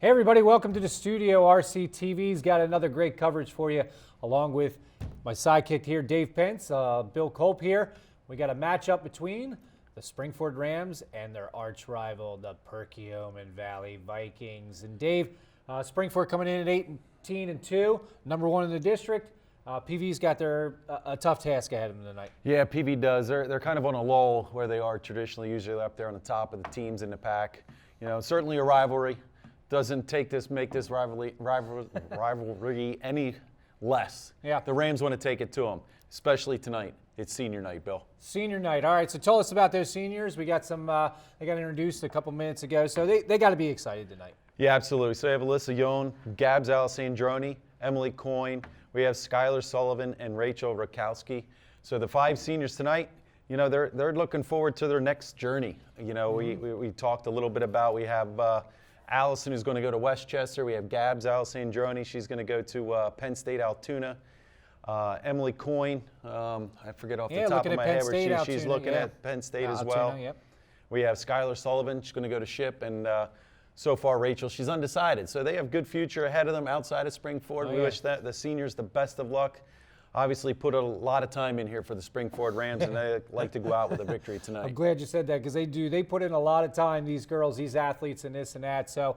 Hey everybody, welcome to the studio. RCTV's got another great coverage for you, along with my sidekick here, Dave Pence, Bill Culp here. We got a matchup between the Springford Rams and their arch rival, the Perkiomen Valley Vikings. And Dave, Springford coming in at 18-2, number one in the district. PV's got a tough task ahead of them tonight. Yeah, PV does. They're kind of on a lull where they are traditionally, usually up there on the top of the teams in the pack. You know, certainly a rivalry. Doesn't make this rivalry any less. Yeah. The Rams want to take it to them, especially tonight. It's senior night, Bill. Senior night. All right, so tell us about those seniors. We got some, they got introduced a couple minutes ago, so they got to be excited tonight. Yeah, absolutely. So we have Alyssa Yon, Gabs Alessandroni, Emily Coyne. We have Skylar Sullivan and Rachel Rakowski. So the 5 seniors tonight, you know, they're looking forward to their next journey. You know, we talked a little bit about, we have Allison, who's going to go to Westchester. We have Gabs Alessandroni. She's going to go to Penn State Altoona. Emily Coyne, I forget off the top of my head where she's looking at Penn State as well. Altoona, yep. We have Skylar Sullivan. She's going to go to SHIP. And so far, Rachel, she's undecided. So they have good future ahead of them outside of Springford. We wish the seniors the best of luck. Obviously put a lot of time in here for the Springford Rams, and they like to go out with a victory tonight. I'm glad you said that, because they do. They put in a lot of time, these girls, these athletes, and this and that. So,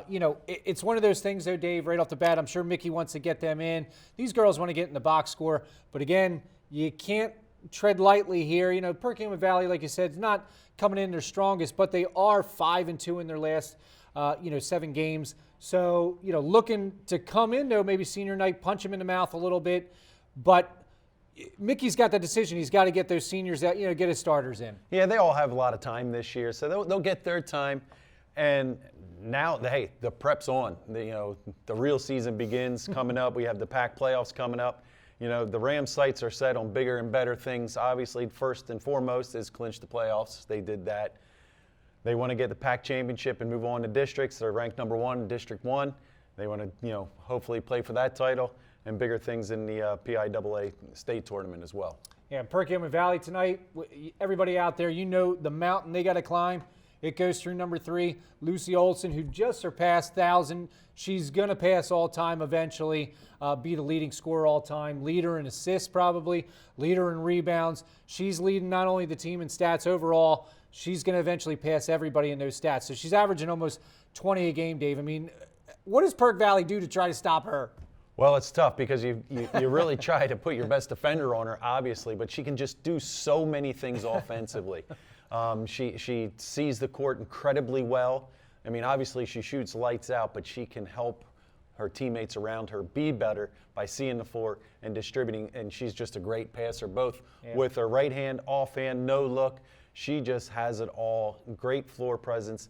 you know, it's one of those things, though, Dave, right off the bat. I'm sure Mickey wants to get them in. These girls want to get in the box score. But, again, you can't tread lightly here. You know, Perkiomen Valley, like you said, is not coming in their strongest, but they are 5-2 in their last, 7 games. So, you know, looking to come in, though, maybe senior night, punch them in the mouth a little bit. But Mickey's got that decision. He's got to get those seniors out, get his starters in. Yeah, they all have a lot of time this year, so they'll get their time. And now, hey, the prep's on. The real season begins coming up. We have the PAC playoffs coming up. You know, the Rams' sights are set on bigger and better things. Obviously, first and foremost is clinch the playoffs. They did that. They want to get the PAC championship and move on to districts. They're ranked number 1 in District 1. They want to, hopefully play for that title, and bigger things in the PIAA state tournament as well. Yeah, Perkiomen Valley tonight, everybody out there, the mountain they got to climb. It goes through number 3, Lucy Olson, who just surpassed 1,000. She's going to pass all time eventually, be the leading scorer all time, leader in assists probably, leader in rebounds. She's leading not only the team in stats overall, she's going to eventually pass everybody in those stats. So she's averaging almost 20 a game, Dave. I mean, what does Perk Valley do to try to stop her? Well, it's tough because you really try to put your best defender on her, obviously, but she can just do so many things offensively. She sees the court incredibly well. I mean, obviously she shoots lights out, but she can help her teammates around her be better by seeing the floor and distributing, and she's just a great passer, both with her right hand, offhand, no look. She just has it all. Great floor presence.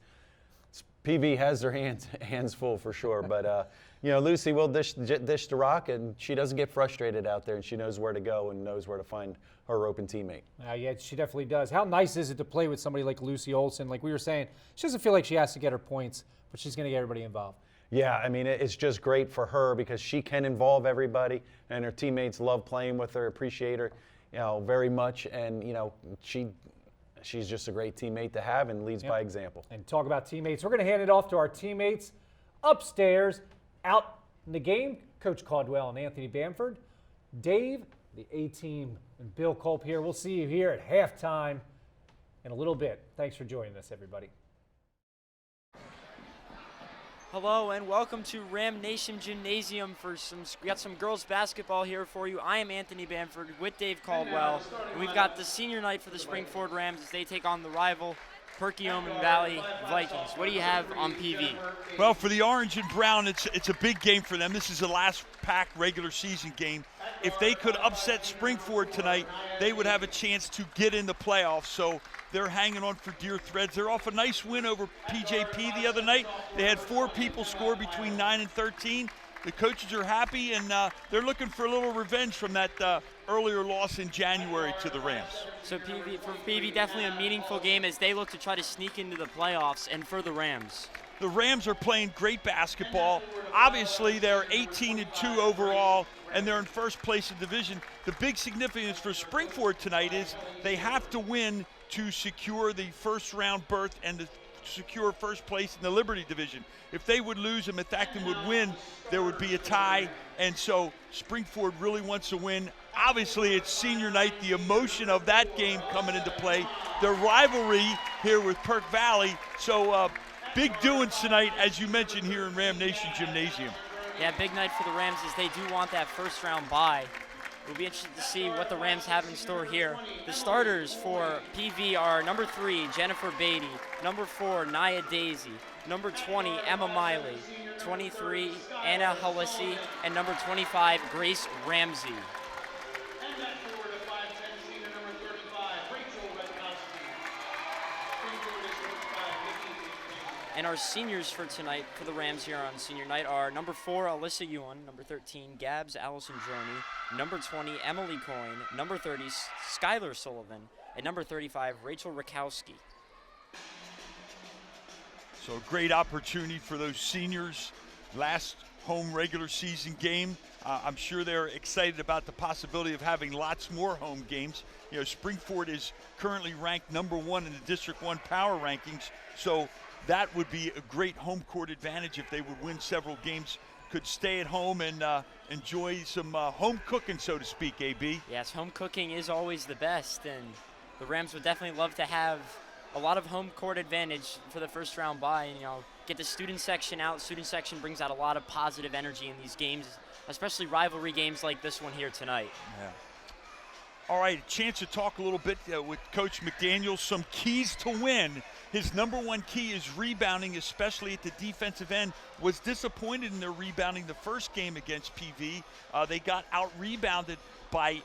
PV has her hands full for sure, but Lucy will dish the rock, and she doesn't get frustrated out there, and she knows where to go and knows where to find her open teammate. Yeah, she definitely does. How nice is it to play with somebody like Lucy Olson? Like we were saying, she doesn't feel like she has to get her points, but she's going to get everybody involved. Yeah, I mean, it's just great for her because she can involve everybody, and her teammates love playing with her, appreciate her, very much, and she's just a great teammate to have and leads by example. And talk about teammates. We're going to hand it off to our teammates upstairs. Out in the game, Coach Caldwell and Anthony Bamford. Dave, the A-team, and Bill Culp here. We'll see you here at halftime in a little bit. Thanks for joining us, everybody. Hello and welcome to Ram Nation Gymnasium we got some girls basketball here for you. I am Anthony Bamford with Dave Caldwell. And we've got the senior night for the Springford Rams as they take on the rival Perkiomen Valley Vikings. What do you have on PV? Well, for the orange and brown, it's a big game for them. This is the last PAC regular season game. If they could upset Springford tonight, they would have a chance to get in the playoffs. So they're hanging on for dear threads. They're off a nice win over PJP the other night. They had 4 people score between 9 and 13. The coaches are happy, and they're looking for a little revenge from that earlier loss in January to the Rams. So for PV, definitely a meaningful game as they look to try to sneak into the playoffs. And for the Rams? The Rams are playing great basketball. Obviously, they're 18-2 overall, and they're in first place in division. The big significance for Springford tonight is they have to win to secure the first-round berth and the secure first place in the Liberty division. If they would lose and Methacton would win, there would be a tie. And so Springford really wants to win. Obviously, it's senior night, the emotion of that game coming into play, the rivalry here with Perk Valley. So big doings tonight, as you mentioned, here in Ram Nation Gymnasium. Yeah, big night for the Rams as they do want that first round bye. We'll be interested to see what the Rams have in store here. The starters for PV are number 3, Jennifer Beatty, number 4, Nia Daisy, number 20, Emma Miley, 23, Anna Halisi, and number 25, Grace Ramsey. And our seniors for tonight for the Rams here on senior night are number 4, Alyssa Ewan, number 13, Gabs Allison Droney, number 20, Emily Coyne, number 30, Skylar Sullivan, and number 35, Rachel Rakowski. So a great opportunity for those seniors. Last home regular season game. I'm sure they're excited about the possibility of having lots more home games. You know, Springford is currently ranked number 1 in the District 1 power rankings, so that would be a great home court advantage if they would win several games, could stay at home and enjoy some home cooking, so to speak, AB. Yes, home cooking is always the best, and the Rams would definitely love to have a lot of home court advantage for the first round bye. And, you know, get the student section out. Student section brings out a lot of positive energy in these games, especially rivalry games like this one here tonight. Yeah. All right, a chance to talk a little bit with Coach McDaniel. Some keys to win. His number 1 key is rebounding, especially at the defensive end. Was disappointed in their rebounding the first game against PV. They got out-rebounded by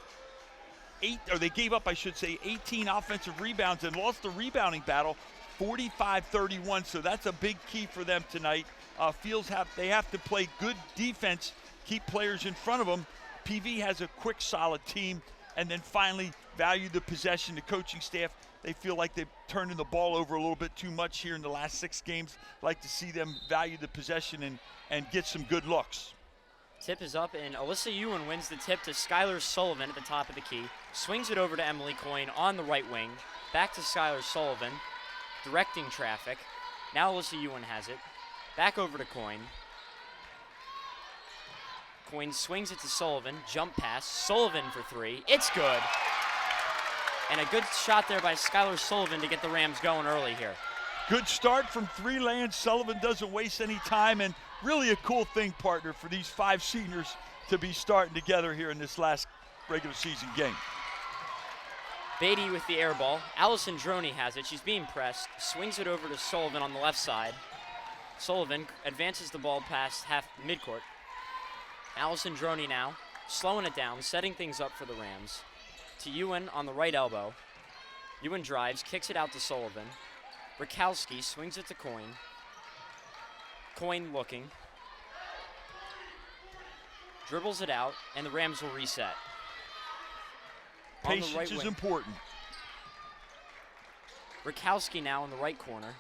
8, or they gave up, I should say, 18 offensive rebounds and lost the rebounding battle 45-31. So that's a big key for them tonight. They have to play good defense, keep players in front of them. PV has a quick, solid team. And then finally, value the possession. The coaching staff, they feel like they've turned the ball over a little bit too much here in the last 6 games. Like to see them value the possession and get some good looks. Tip is up, and Alyssa Ewan wins the tip to Skylar Sullivan at the top of the key. Swings it over to Emily Coyne on the right wing. Back to Skylar Sullivan, directing traffic. Now Alyssa Ewan has it. Back over to Coyne. Coyne swings it to Sullivan, jump pass, Sullivan for 3, it's good. And a good shot there by Skylar Sullivan to get the Rams going early here. Good start from 3 lanes. Sullivan doesn't waste any time, and really a cool thing, partner, for these 5 seniors to be starting together here in this last regular season game. Beatty with the air ball. Allison Droney has it, she's being pressed, swings it over to Sullivan on the left side. Sullivan advances the ball past half midcourt. Allison Droney now, slowing it down, setting things up for the Rams. To Ewan on the right elbow. Ewan drives, kicks it out to Sullivan. Rakowski swings it to Coyne. Coyne looking. Dribbles it out, and the Rams will reset. Patience right is wing. important. Rakowski now in the right corner.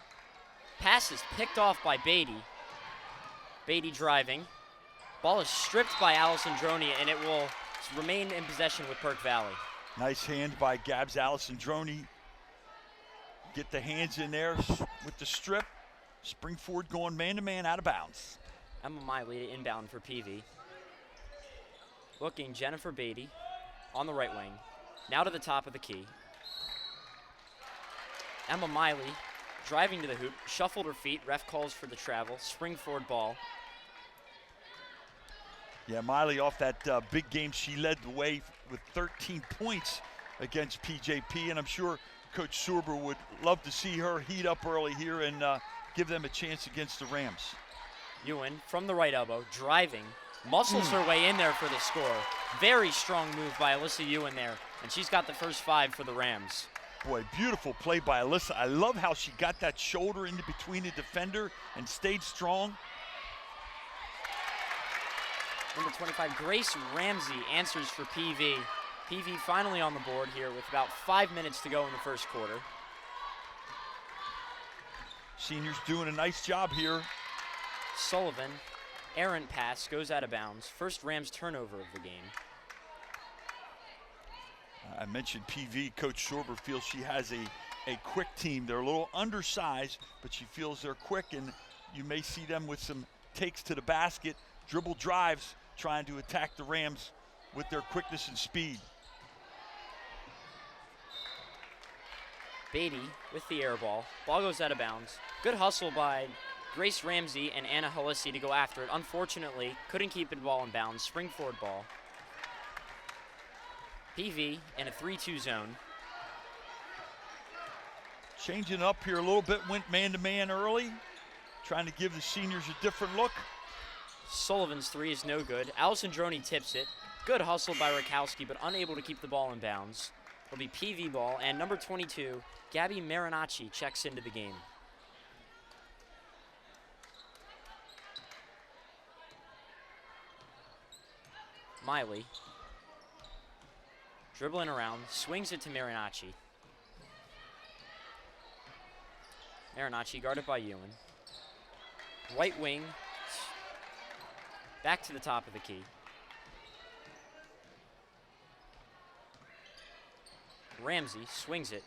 Pass is picked off by Beatty. Beatty driving. Ball is stripped by Allison Droney, and it will remain in possession with Perk Valley. Nice hand by Gabs Allison Droney. Get the hands in there with the strip. Springford going man-to-man out of bounds. Emma Miley inbound for PV. Looking, Jennifer Beatty on the right wing. Now to the top of the key. Emma Miley driving to the hoop, shuffled her feet, ref calls for the travel. Springford ball. Yeah, Miley off that big game, she led the way with 13 points against PJP, and I'm sure Coach Sorber would love to see her heat up early here and give them a chance against the Rams. Ewan from the right elbow, driving, muscles her way in there for the score. Very strong move by Alyssa Ewan there, and she's got the first 5 for the Rams. Boy, beautiful play by Alyssa. I love how she got that shoulder into between the defender and stayed strong. Number 25, Grace Ramsey answers for PV. PV finally on the board here with about 5 minutes to go in the first quarter. Seniors doing a nice job here. Sullivan, errant pass, goes out of bounds. First Rams turnover of the game. I mentioned PV. Coach Sorber feels she has a a quick team. They're a little undersized, but she feels they're quick, and you may see them with some takes to the basket, dribble drives, trying to attack the Rams with their quickness and speed. Beatty with the air ball. Ball goes out of bounds. Good hustle by Grace Ramsey and Anna Halissi to go after it. Unfortunately, couldn't keep the ball in bounds. Spring forward ball. PV in a 3-2 zone. Changing up here a little bit, went man-to-man early, trying to give the seniors a different look. Sullivan's three is no good. Allison Droney tips it. Good hustle by Rakowski, but unable to keep the ball in bounds. It'll be PV ball, and number 22, Gabby Marinacci, checks into the game. Miley, dribbling around, swings it to Marinacci. Marinacci guarded by Ewan. Right wing, back to the top of the key. Ramsey swings it.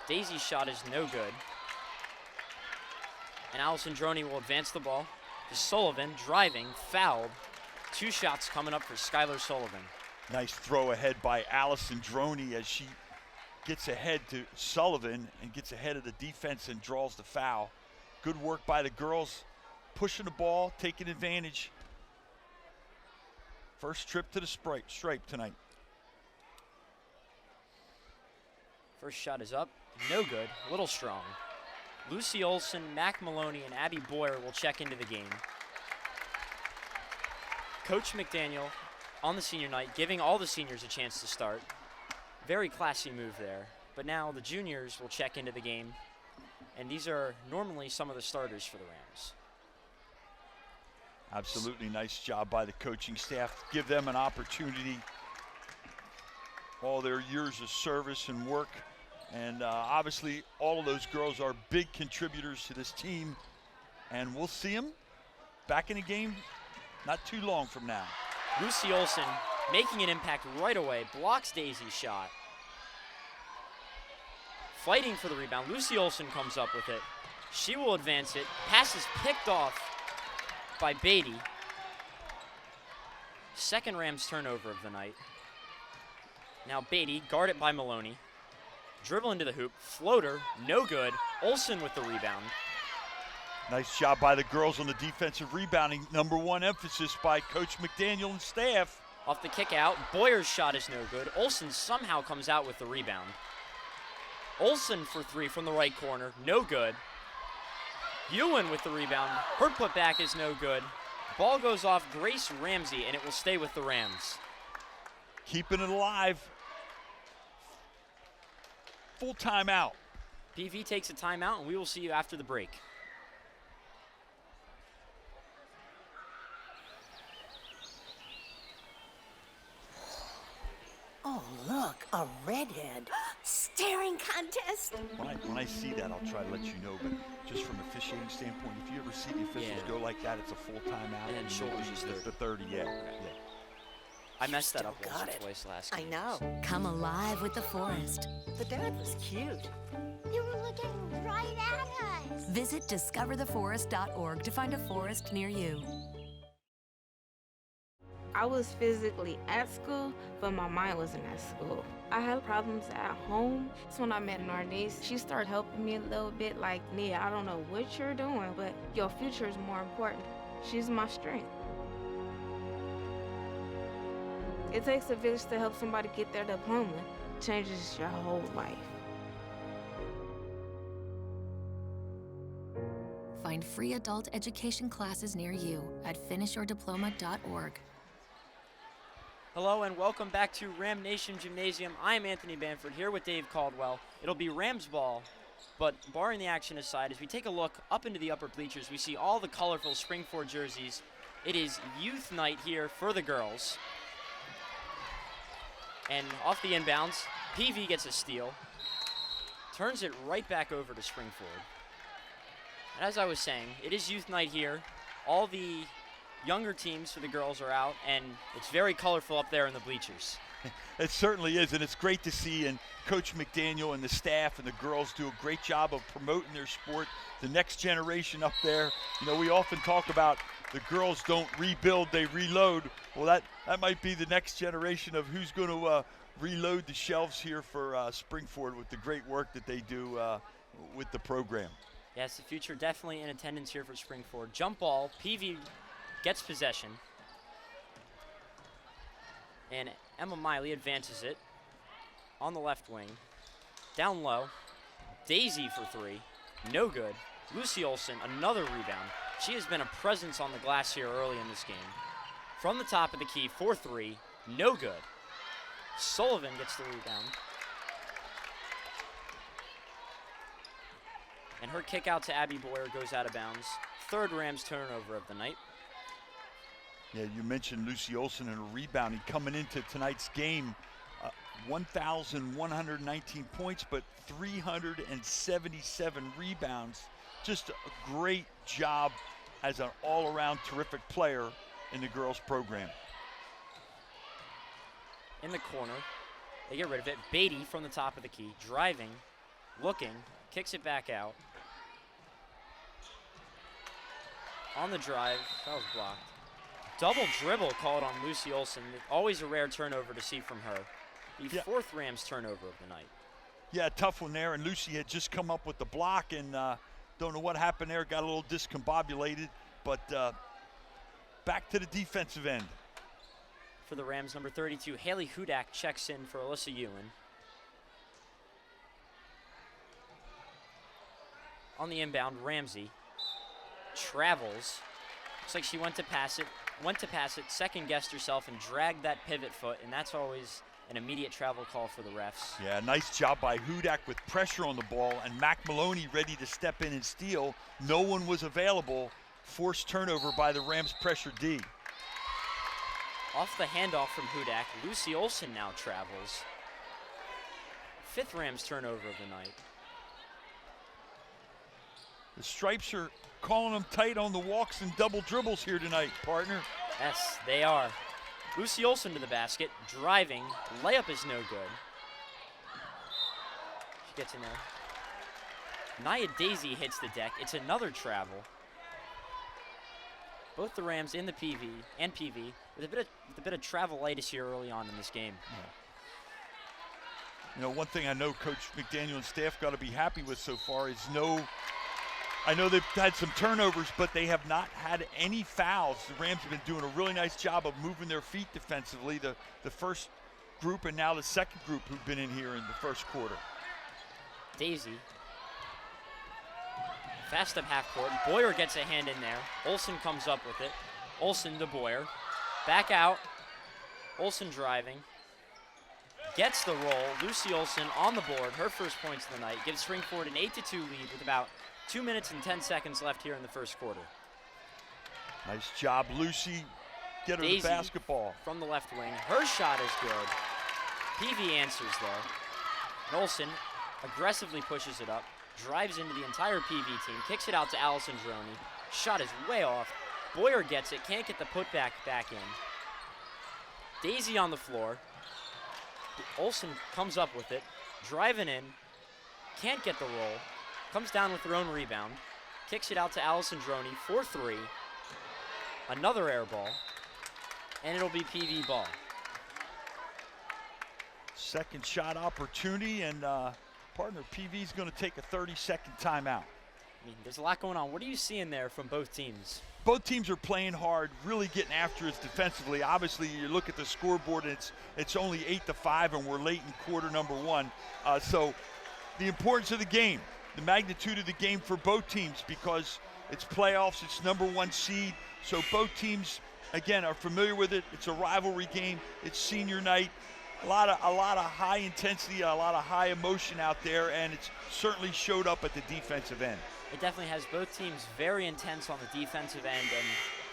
Daisy's shot is no good. And Allison Droney will advance the ball to Sullivan, driving, fouled. 2 shots coming up for Skylar Sullivan. Nice throw ahead by Allison Droney as she gets ahead to Sullivan and gets ahead of the defense and draws the foul. Good work by the girls, pushing the ball, taking advantage. First trip to the stripe tonight. First shot is up, no good, a little strong. Lucy Olson, Mac Maloney, and Abby Boyer will check into the game. Coach McDaniel on the senior night, giving all the seniors a chance to start. Very classy move there. But now the juniors will check into the game, and these are normally some of the starters for the Rams. Absolutely nice job by the coaching staff. Give them an opportunity. All their years of service and work. And obviously all of those girls are big contributors to this team. And we'll see them back in the game not too long from now. Lucy Olson making an impact right away, blocks Daisy's shot. Fighting for the rebound, Lucy Olson comes up with it. She will advance it, pass is picked off by Beatty. Second Rams turnover of the night. Now Beatty, guarded by Maloney. Dribble into the hoop, floater, no good. Olson with the rebound. Nice job by the girls on the defensive rebounding. Number 1 emphasis by Coach McDaniel and staff. Off the kick out, Boyer's shot is no good. Olson somehow comes out with the rebound. Olson for 3 from the right corner, no good. Ewan with the rebound, her putback is no good. Ball goes off Grace Ramsey, and it will stay with the Rams. Keeping it alive. Full timeout. PV takes a timeout, and we will see you after the break. Oh, look, a redhead. Staring contest. When I see that, I'll try to let you know, but just from officiating standpoint, if you ever see the officials go like that, it's a full timeout. And then shoulders is the 30, yeah. I messed that up Still once got or it. twice last I game. know. Come alive with the forest. The dad was cute. You were looking right at us. Visit discovertheforest.org to find a forest near you. I was physically at school, but my mind wasn't at school. I had problems at home. That's when I met Narnese. She started helping me a little bit, like, Nia, I don't know what you're doing, but your future is more important. She's my strength. It takes a village to help somebody get their diploma. It changes your whole life. Find free adult education classes near you at finishyourdiploma.org. Hello and welcome back to Ram Nation Gymnasium. I'm Anthony Banford here with Dave Caldwell. It'll be Rams ball, but barring the action aside, as we take a look up into the upper bleachers, we see all the colorful Springford jerseys. It is youth night here for the girls. And off the inbounds, PV gets a steal, turns it right back over to Springford. And as I was saying, it is youth night here. All the younger teams for the girls are out, and it's very colorful up there in the bleachers. It certainly is, and it's great to see. And Coach McDaniel and the staff and the girls do a great job of promoting their sport. The next generation up there, you know, we often talk about the girls don't rebuild, they reload. Well, that might be the next generation of who's going to reload the shelves here for Springford with the great work that they do with the program. Yes, the future definitely in attendance here for Springford. Jump ball, PV gets possession. And Emma Miley advances it on the left wing. Down low, Daisy for three, no good. Lucy Olson, another rebound. She has been a presence on the glass here early in this game. From the top of the key, 4-3, no good. Sullivan gets the rebound. And her kick out to Abby Boyer goes out of bounds. Third Rams turnover of the night. Yeah, you mentioned Lucy Olson and her rebounding coming into tonight's game. 1,119 points, but 377 rebounds. Just a great job as an all-around terrific player in the girls program. In the corner, they get rid of it. Beatty from the top of the key, driving, looking, kicks it back out. On the drive, that was blocked. Double dribble called on Lucy Olson. Always a rare turnover to see from her. The fourth Rams turnover of the night. Yeah, tough one there, and Lucy had just come up with the block, and don't know what happened there. Got a little discombobulated, but back to the defensive end. For the Rams, number 32, Haley Hudak checks in for Alyssa Ewan. On the inbound, Ramsey travels. Looks like she went to pass it, second-guessed herself, and dragged that pivot foot, and that's always an immediate travel call for the refs. Yeah, nice job by Hudak with pressure on the ball, and Mac Maloney ready to step in and steal. No one was available. Forced turnover by the Rams pressure D. Off the handoff from Hudak, Lucy Olson now travels. Fifth Rams turnover of the night. The Stripes are calling them tight on the walks and double dribbles here tonight, partner. Yes, they are. Lucy Olson to the basket, driving, layup is no good. She gets in there. Nia Daisy hits the deck. It's another travel. Both the Rams in the PV and PV with a bit of travelitis here early on in this game. Yeah. You know, one thing I know Coach McDaniel and staff got to be happy with so far is I know they've had some turnovers, but they have not had any fouls. The Rams have been doing a really nice job of moving their feet defensively. The first group and now the second group who've been in here in the first quarter. Daisy. Fast up half court. Boyer gets a hand in there. Olson comes up with it. Olson to Boyer. Back out. Olson driving. Gets the roll. Lucy Olson on the board. Her first points of the night. Gives Springford an 8-2 lead with about 2 minutes and 10 seconds left here in the first quarter. Nice job, Lucy. Get her Daisy the basketball. From the left wing. Her shot is good. PV answers there. And Olson aggressively pushes it up. Drives into the entire PV team. Kicks it out to Allison Droney. Shot is way off. Boyer gets it. Can't get the putback back in. Daisy on the floor. Olson comes up with it. Driving in. Can't get the roll. Comes down with her own rebound. Kicks it out to Allison Droney. 4-3. Another air ball. And it'll be PV ball. Second shot opportunity, and partner PV's going to take a 30-second timeout. I mean, there's a lot going on. What are you seeing there from both teams? Both teams are playing hard, really getting after us defensively. Obviously, you look at the scoreboard, and it's only 8-5, and we're late in quarter number one. So the importance of the game, the magnitude of the game for both teams, because it's playoffs, it's number one seed. So both teams, again, are familiar with it. It's a rivalry game. It's senior night. A lot of high intensity, a lot of high emotion out there, and it's certainly showed up at the defensive end. It definitely has both teams very intense on the defensive end and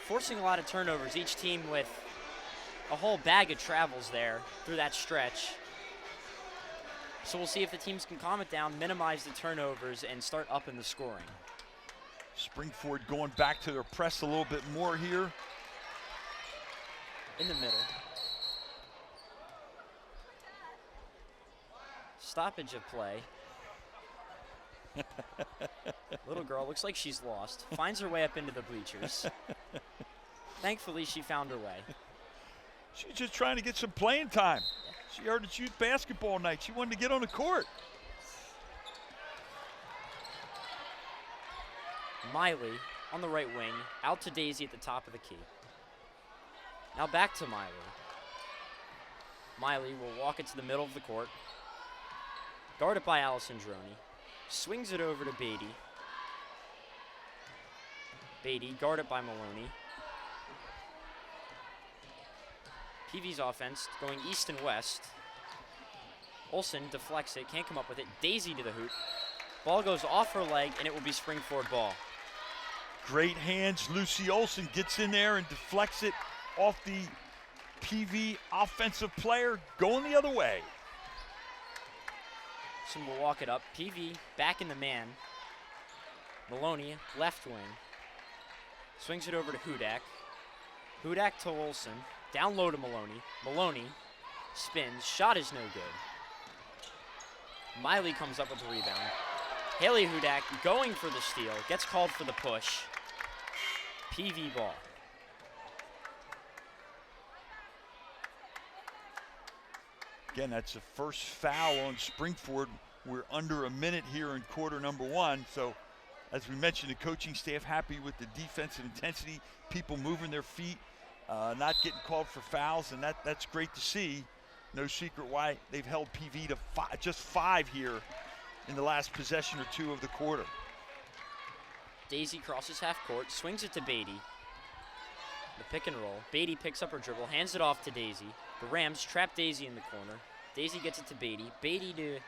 forcing a lot of turnovers. Each team with a whole bag of travels there through that stretch. So we'll see if the teams can calm it down, minimize the turnovers, and start up in the scoring. Springford going back to their press a little bit more here. in the middle. Stoppage of play. Little girl looks like she's lost. Finds her way up into the bleachers. Thankfully, she found her way. She's just trying to get some playing time. She heard it's youth basketball night. She wanted to get on the court. Miley on the right wing, out to Daisy at the top of the key. Now back to Miley. Miley will walk it to the middle of the court. Guarded by Allison Droney. Swings it over to Beatty. Beatty guarded by Maloney. PV's offense going east and west. Olsen deflects it, can't come up with it. Daisy to the hoop. Ball goes off her leg, and it will be spring forward ball. Great hands. Lucy Olsen gets in there and deflects it off the PV offensive player, going the other way. Olsen will walk it up. PV back in the man. Maloney, left wing. Swings it over to Hudak. Hudak to Olsen. Down low to Maloney. Maloney spins. Shot is no good. Miley comes up with the rebound. Haley Hudak going for the steal. Gets called for the push. PV ball. Again, that's the first foul on Springford. We're under a minute here in quarter number one. So, as we mentioned, the coaching staff happy with the defensive intensity, people moving their feet, not getting called for fouls, and that's great to see. No secret why they've held PV to just five here in the last possession or two of the quarter. Daisy crosses half court, swings it to Beatty. The pick and roll. Beatty picks up her dribble, hands it off to Daisy. The Rams trap Daisy in the corner. Daisy gets it to Beatty. Beatty to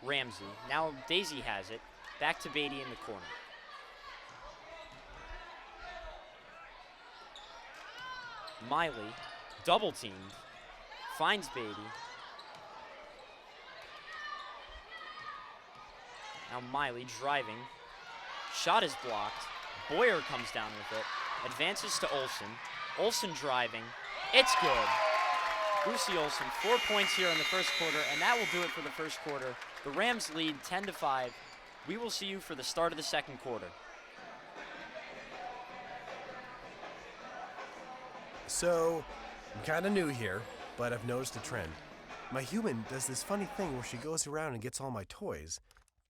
Ramsey. Now Daisy has it. Back to Beatty in the corner. Miley, double teamed, finds Beatty. Now Miley driving. Shot is blocked. Boyer comes down with it. Advances to Olsen. Olsen driving. It's good. Lucy Olsen, 4 points here in the first quarter, and that will do it for the first quarter. The Rams lead 10-5. We will see you for the start of the second quarter. So, I'm kind of new here, but I've noticed a trend. My human does this funny thing where she goes around and gets all my toys,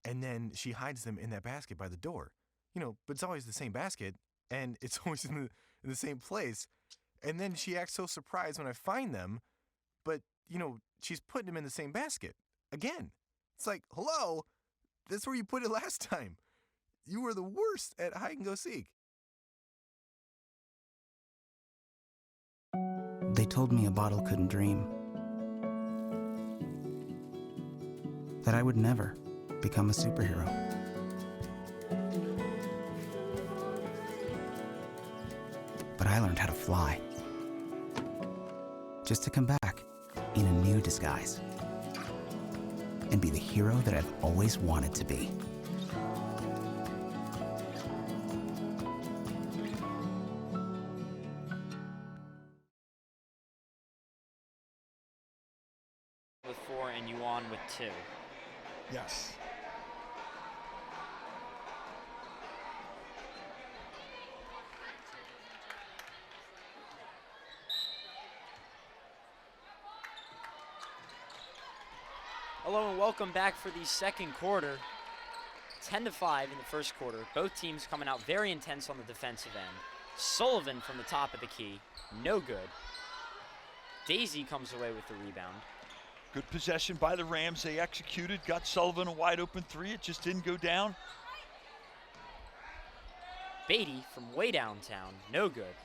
and then she hides them in that basket by the door. You know, but it's always the same basket, and it's always in the same place. And then she acts so surprised when I find them, but, you know, she's putting them in the same basket. Again. It's like, hello, that's where you put it last time. You were the worst at hide and go seek. They told me a bottle couldn't dream. That I would never become a superhero. But I learned how to fly. Just to come back in a new disguise. And be the hero that I've always wanted to be. With 4 and Yuan with 2. Yes. Hello and welcome back for the second quarter. 10-5 in the first quarter. Both teams coming out very intense on the defensive end. Sullivan from the top of the key. No good. Daisy comes away with the rebound. Good possession by the Rams. They executed, got Sullivan a wide open three. It just didn't go down. Beatty from way downtown. No good.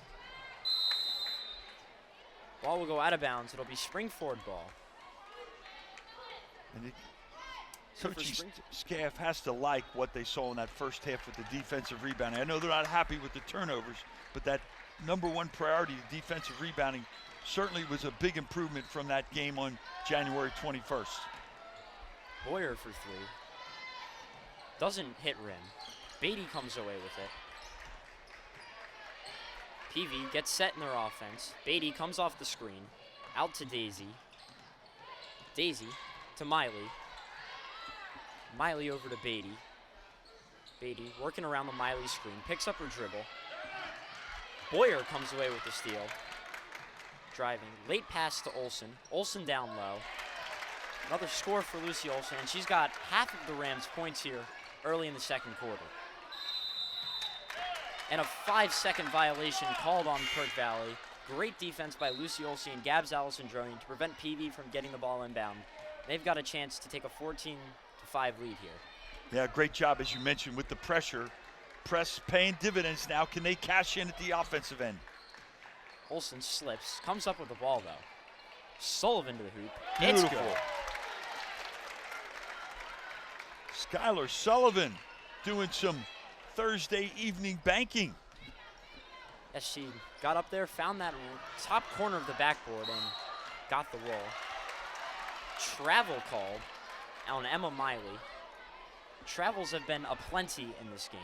Ball will go out of bounds. It'll be Springford ball. And the coaching staff has to like what they saw in that first half with the defensive rebounding. I know they're not happy with the turnovers, but that number one priority, the defensive rebounding, certainly was a big improvement from that game on January 21st. Boyer for 3. Doesn't hit rim. Beatty comes away with it. PV gets set in their offense. Beatty comes off the screen. Out to Daisy. Daisy to Miley. Miley over to Beatty. Beatty working around the Miley screen. Picks up her dribble. Boyer comes away with the steal. Driving. Late pass to Olsen. Olsen down low. Another score for Lucy Olsen, and she's got half of the Rams' points here early in the second quarter. And a 5-second violation called on Perk Valley. Great defense by Lucy Olsen and Gabs Allison-Drone to prevent PV from getting the ball inbound. They've got a chance to take a 14-5 lead here. Yeah, great job, as you mentioned, with the pressure. Press paying dividends now. Can they cash in at the offensive end? Olsen slips, comes up with the ball, though. Sullivan to the hoop. Beautiful. It's good. Skylar Sullivan doing some Thursday evening banking. As she got up there, found that top corner of the backboard and got the roll. Travel called on Emma Miley. Travels have been aplenty in this game.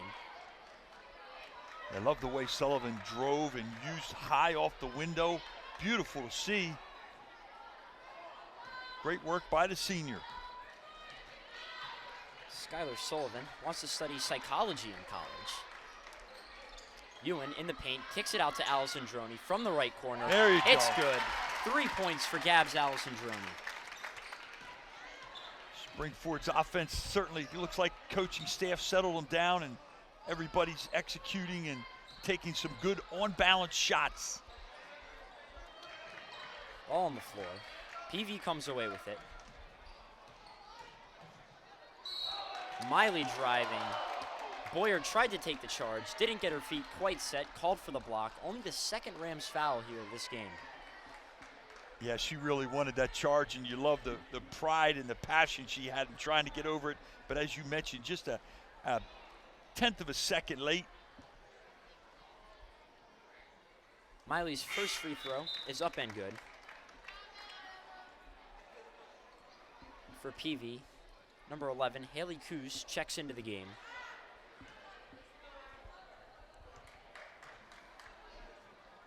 I love the way Sullivan drove and used high off the window. Beautiful to see. Great work by the senior. Skylar Sullivan wants to study psychology in college. Ewan in the paint, kicks it out to Allison Droney from the right corner. There you go. It's good. 3 points for Gabs Allison Droney. Springford's offense certainly looks like coaching staff settled them down and everybody's executing and taking some good on-balance shots. Ball on the floor. PV comes away with it. Miley driving. Boyer tried to take the charge, didn't get her feet quite set, called for the block. Only the second Rams foul here this game. Yeah, she really wanted that charge, and you love the pride and the passion she had in trying to get over it. But as you mentioned, just a tenth of a second late. Miley's first free throw is up and good. For PV, number 11, Haley Coos checks into the game.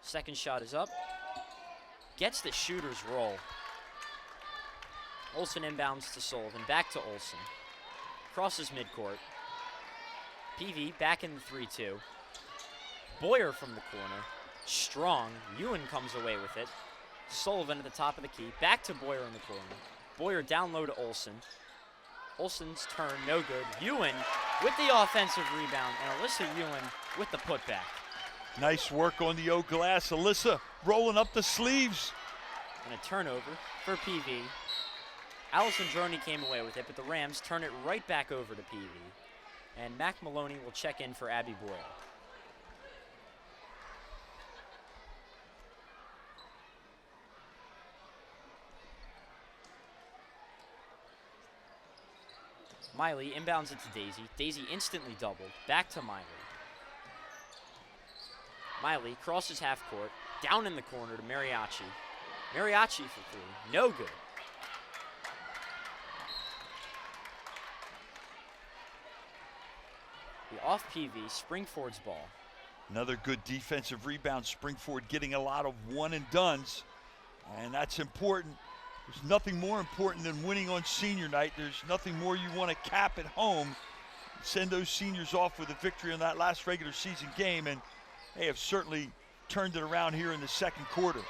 Second shot is up. Gets the shooter's roll. Olsen inbounds to Sullivan, back to Olsen. Crosses midcourt. PV back in the 3-2. Boyer from the corner. Strong. Ewan comes away with it. Sullivan at the top of the key. Back to Boyer in the corner. Boyer down low to Olsen. Olsen's turn, no good. Ewan with the offensive rebound, and Alyssa Ewan with the putback. Nice work on the O glass. Alyssa rolling up the sleeves. And a turnover for PV. Allison Droney came away with it, but the Rams turn it right back over to PV. And Mac Maloney will check in for Abby Boyle. Miley inbounds it to Daisy. Daisy instantly doubled. Back to Miley. Miley crosses half court. Down in the corner to Mariachi. Mariachi for three. No good. The off PV, Springford's ball. Another good defensive rebound. Springford getting a lot of one and dones, and that's important. There's nothing more important than winning on senior night. There's nothing more you want to cap at home. Send those seniors off with a victory in that last regular season game, and they have certainly turned it around here in the second quarter.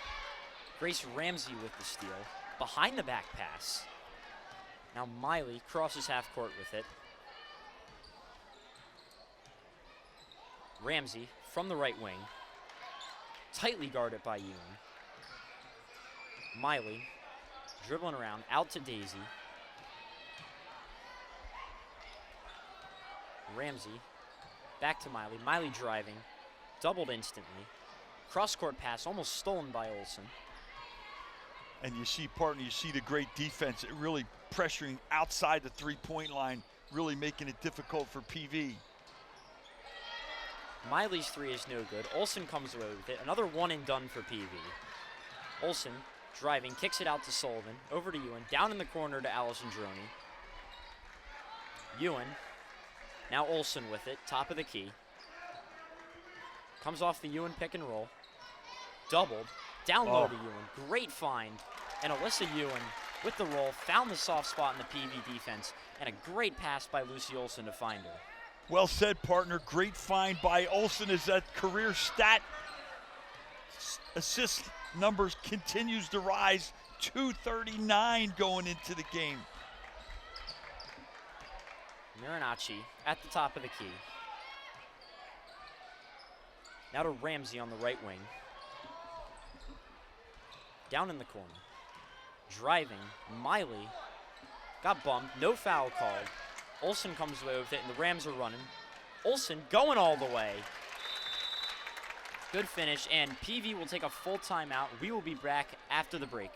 Grace Ramsey with the steal. Behind the back pass. Now Miley crosses half court with it. Ramsey from the right wing. Tightly guarded by Ewan. Miley dribbling around, out to Daisy. Ramsey, back to Miley. Miley driving, doubled instantly. Cross-court pass, almost stolen by Olsen. And you see, partner, you see the great defense, really pressuring outside the three-point line, really making it difficult for PV. Miley's three is no good. Olsen comes away with it. Another one and done for PV. Olsen driving, kicks it out to Sullivan, over to Ewan, down in the corner to Allison Droney. Ewan, now Olsen with it, top of the key. Comes off the Ewan pick and roll. doubled, down low to Ewan. Great find. And Alyssa Ewan with the roll, found the soft spot in the PV defense, and a great pass by Lucy Olson to find her. Well said, partner. Great find by Olson as that career stat assist numbers continues to rise. 239 going into the game. Marinacci at the top of the key. Now to Ramsey on the right wing. Down in the corner. Driving, Miley got bumped, no foul called. Olsen comes away with it, and the Rams are running. Olsen going all the way. Good finish, and PV will take a full timeout. We will be back after the break.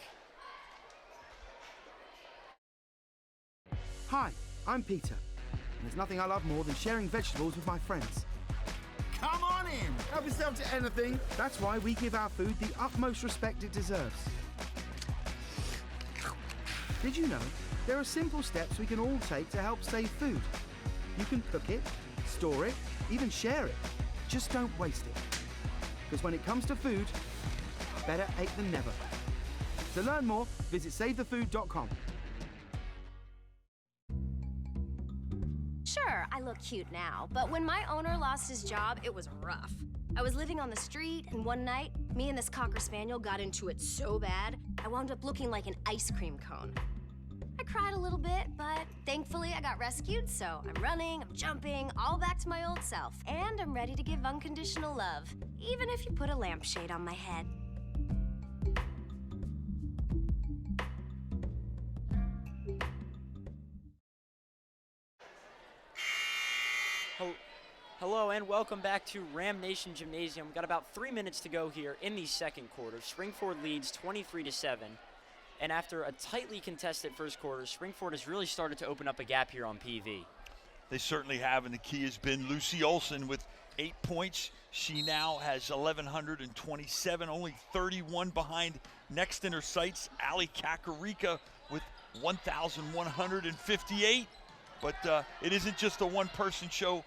Hi, I'm Peter, and there's nothing I love more than sharing vegetables with my friends. Come on in, help yourself to anything. That's why we give our food the utmost respect it deserves. Did you know there are simple steps we can all take to help save food? You can cook it, store it, even share it. Just don't waste it. Because when it comes to food, better ate than never. To learn more, visit savethefood.com. Sure, I look cute now, but when my owner lost his job, it was rough. I was living on the street, and one night, me and this Cocker Spaniel got into it so bad, I wound up looking like an ice cream cone. I cried a little bit, but thankfully I got rescued, so I'm running, I'm jumping, all back to my old self, and I'm ready to give unconditional love, even if you put a lampshade on my head. Hello and welcome back to Ram Nation Gymnasium. We've got about 3 minutes to go here in the second quarter. Springford leads 23-7. And after a tightly contested first quarter, Springford has really started to open up a gap here on PV. They certainly have, and the key has been Lucy Olson with 8 points. She now has 1,127, only 31 behind. Next in her sights, Ali Kakarika with 1,158. But it isn't just a one-person show.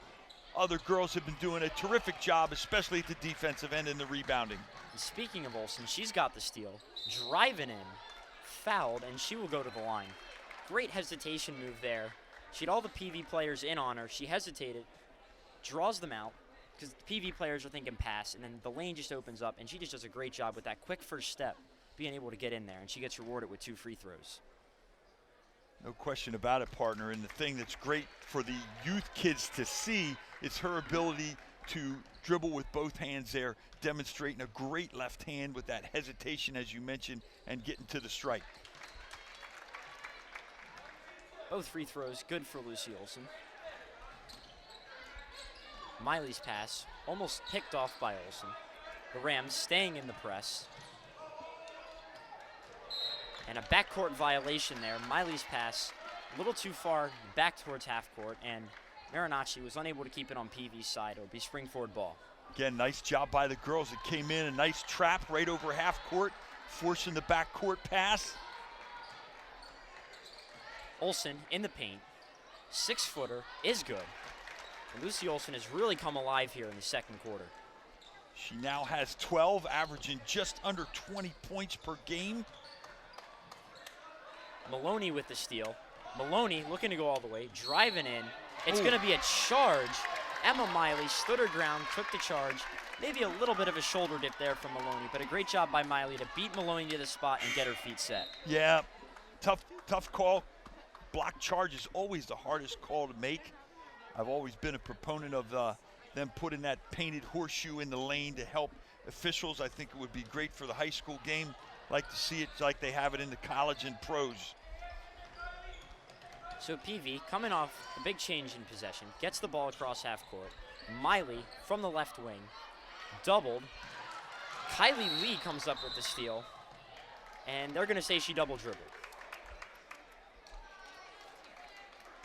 Other girls have been doing a terrific job, especially at the defensive end and the rebounding. And speaking of Olson, she's got the steal, driving in, fouled, and she will go to the line. Great hesitation move there. She had all the PV players in on her. She hesitated, draws them out, because the PV players are thinking pass, and then the lane just opens up, and she just does a great job with that quick first step, being able to get in there, and she gets rewarded with 2 free throws. No question about it, partner. And the thing that's great for the youth kids to see is her ability to dribble with both hands there, demonstrating a great left hand with that hesitation, as you mentioned, and getting to the strike. Both free throws good for Lucy Olson. Miley's pass almost picked off by Olson. The Rams staying in the press. And a backcourt violation there. Miley's pass a little too far back towards half court, and Marinacci was unable to keep it on PV's side. It'll be Springford ball. Again, nice job by the girls. It came in, a nice trap right over half court, forcing the backcourt pass. Olson in the paint. 6-footer is good. And Lucy Olson has really come alive here in the second quarter. She now has 12, averaging just under 20 points per game. Maloney with the steal. Maloney looking to go all the way, driving in. It's going to be a charge. Emma Miley stood her ground, took the charge. Maybe a little bit of a shoulder dip there from Maloney, but a great job by Miley to beat Maloney to the spot and get her feet set. Yeah, tough call. Block charge is always the hardest call to make. I've always been a proponent of them putting that painted horseshoe in the lane to help officials. I think it would be great for the high school game. Like to see it like they have it in the college and pros. So PV, coming off a big change in possession, gets the ball across half court. Miley from the left wing, doubled. Kylie Lee comes up with the steal, and they're going to say she double dribbled.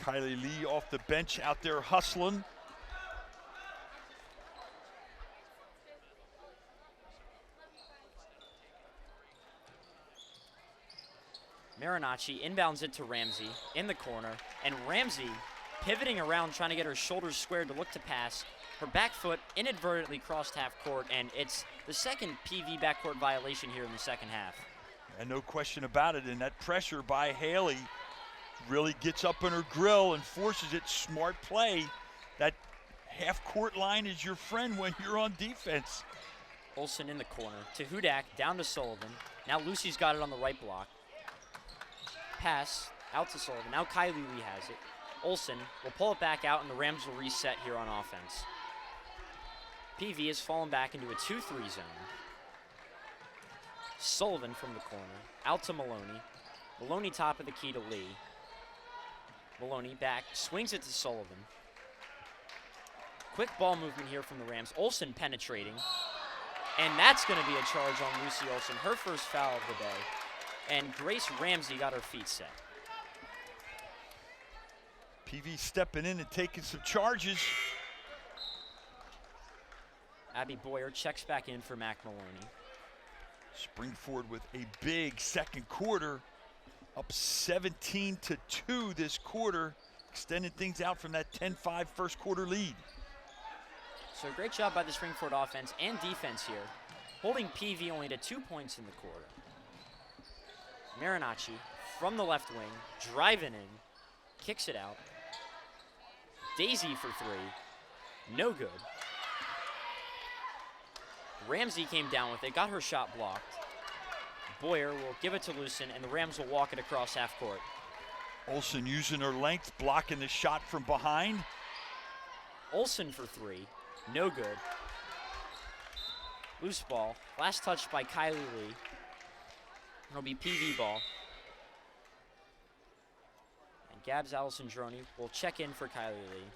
Kylie Lee off the bench out there hustling. Marinacci inbounds it to Ramsey in the corner, and Ramsey pivoting around trying to get her shoulders squared to look to pass, Her back foot inadvertently crossed half court, and it's the second PV backcourt violation here in the second half. And no question about it, and that pressure by Haley really gets up in her grill and forces it. Smart play. That half-court line is your friend when you're on defense. Olsen in the corner to Hudak, down to Sullivan. Now Lucy's got it on the right block. Pass out to Sullivan. Now Kylie Lee has it. Olsen will pull it back out, and the Rams will reset here on offense. PV has fallen back into a 2-3 zone. Sullivan from the corner, out to Maloney. Maloney top of the key to Lee. Maloney back, swings it to Sullivan. Quick ball movement here from the Rams. Olsen penetrating. And that's going to be a charge on Lucy Olsen, her first foul of the day. And Grace Ramsey got her feet set. PV stepping in and taking some charges. Abby Boyer checks back in for Mac Maloney. Springford with a big second quarter, up 17-2 this quarter, extending things out from that 10-5 first quarter lead. So great job by the Springford offense and defense here, holding PV only to 2 points in the quarter. Marinacci from the left wing, driving in, kicks it out. Daisy for three, no good. Ramsey came down with it, got her shot blocked. Boyer will give it to Lucen, and the Rams will walk it across half court. Olsen using her length, blocking the shot from behind. Olsen for three, no good. Loose ball, last touch by Kylie Lee. It'll be PV ball. And Gabs Alessandroni will check in for Kylie Lee.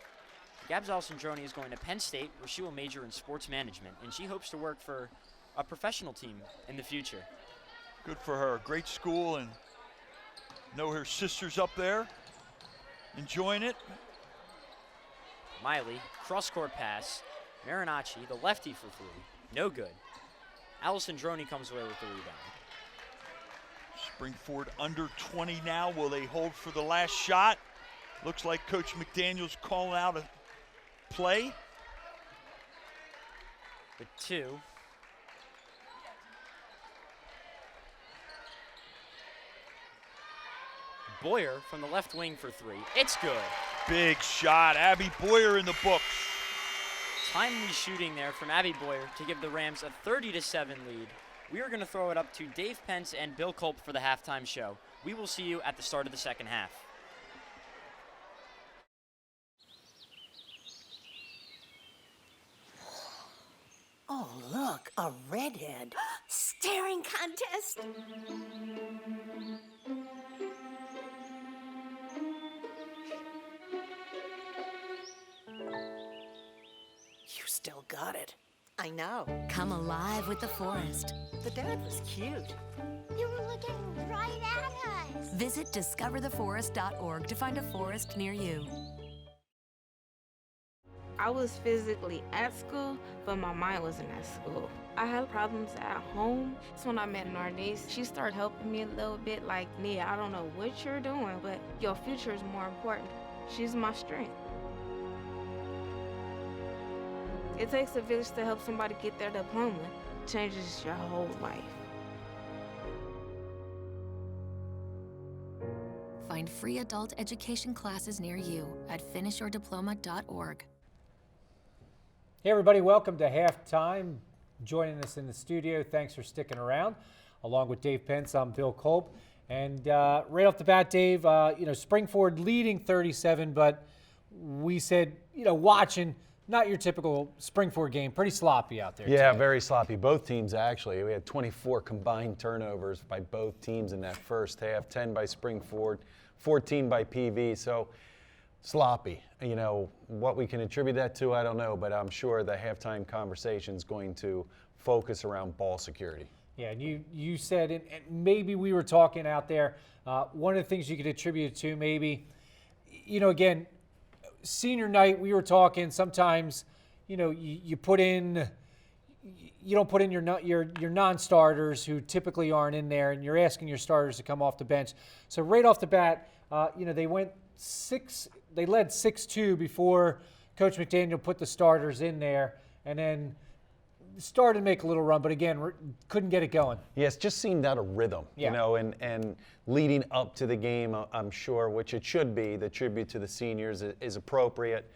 Gabs Alessandroni is going to Penn State, where she will major in sports management, and she hopes to work for a professional team in the future. Good for her. Great school, and know her sister's up there enjoying it. Miley, cross-court pass. Marinacci, the lefty for three, no good. Alessandroni comes away with the rebound. Springford under 20 now. Will they hold for the last shot? Looks like Coach McDaniel's calling out a play. With two. Boyer from the left wing for three. It's good. Big shot. Abby Boyer in the books. Timely shooting there from Abby Boyer to give the Rams a 30-7 lead. We are going to throw it up to Dave Pence and Bill Culp for the halftime show. We will see you at the start of the second half. Oh, look, a redhead. Staring contest. You still got it. I know. Come alive with the forest. The dad was cute. You were looking right at us. Visit discovertheforest.org to find a forest near you. I was physically at school, but my mind wasn't at school. I had problems at home. That's when I met Narnese. She started helping me a little bit, like, Nia, I don't know what you're doing, but your future is more important. She's my strength. It takes a village to help somebody get their diploma. It changes your whole life. Find free adult education classes near you at finishyourdiploma.org. Hey everybody, welcome to halftime. Joining us in the studio, thanks for sticking around. Along with Dave Pence, I'm Bill Culp. And right off the bat, Dave, Springford leading 37, but we said, watching, not your typical Springford game, pretty sloppy out there. Yeah, today. very sloppy. Both teams, actually. We had 24 combined turnovers by both teams in that first half, 10 by Springford, 14 by PV. So sloppy. What we can attribute that to, I don't know, but I'm sure the halftime conversation is going to focus around ball security. Yeah, and you said, and maybe we were talking out there, one of the things you could attribute it to maybe, again, senior night, we were talking sometimes, you don't put in your non-starters who typically aren't in there, and you're asking your starters to come off the bench. So right off the bat, they led 6-2 before Coach McDaniel put the starters in there and then started to make a little run, but again, couldn't get it going. Yes, just seemed out of rhythm, Yeah. you know, and leading up to the game, I'm sure, which it should be, the tribute to the seniors is appropriate.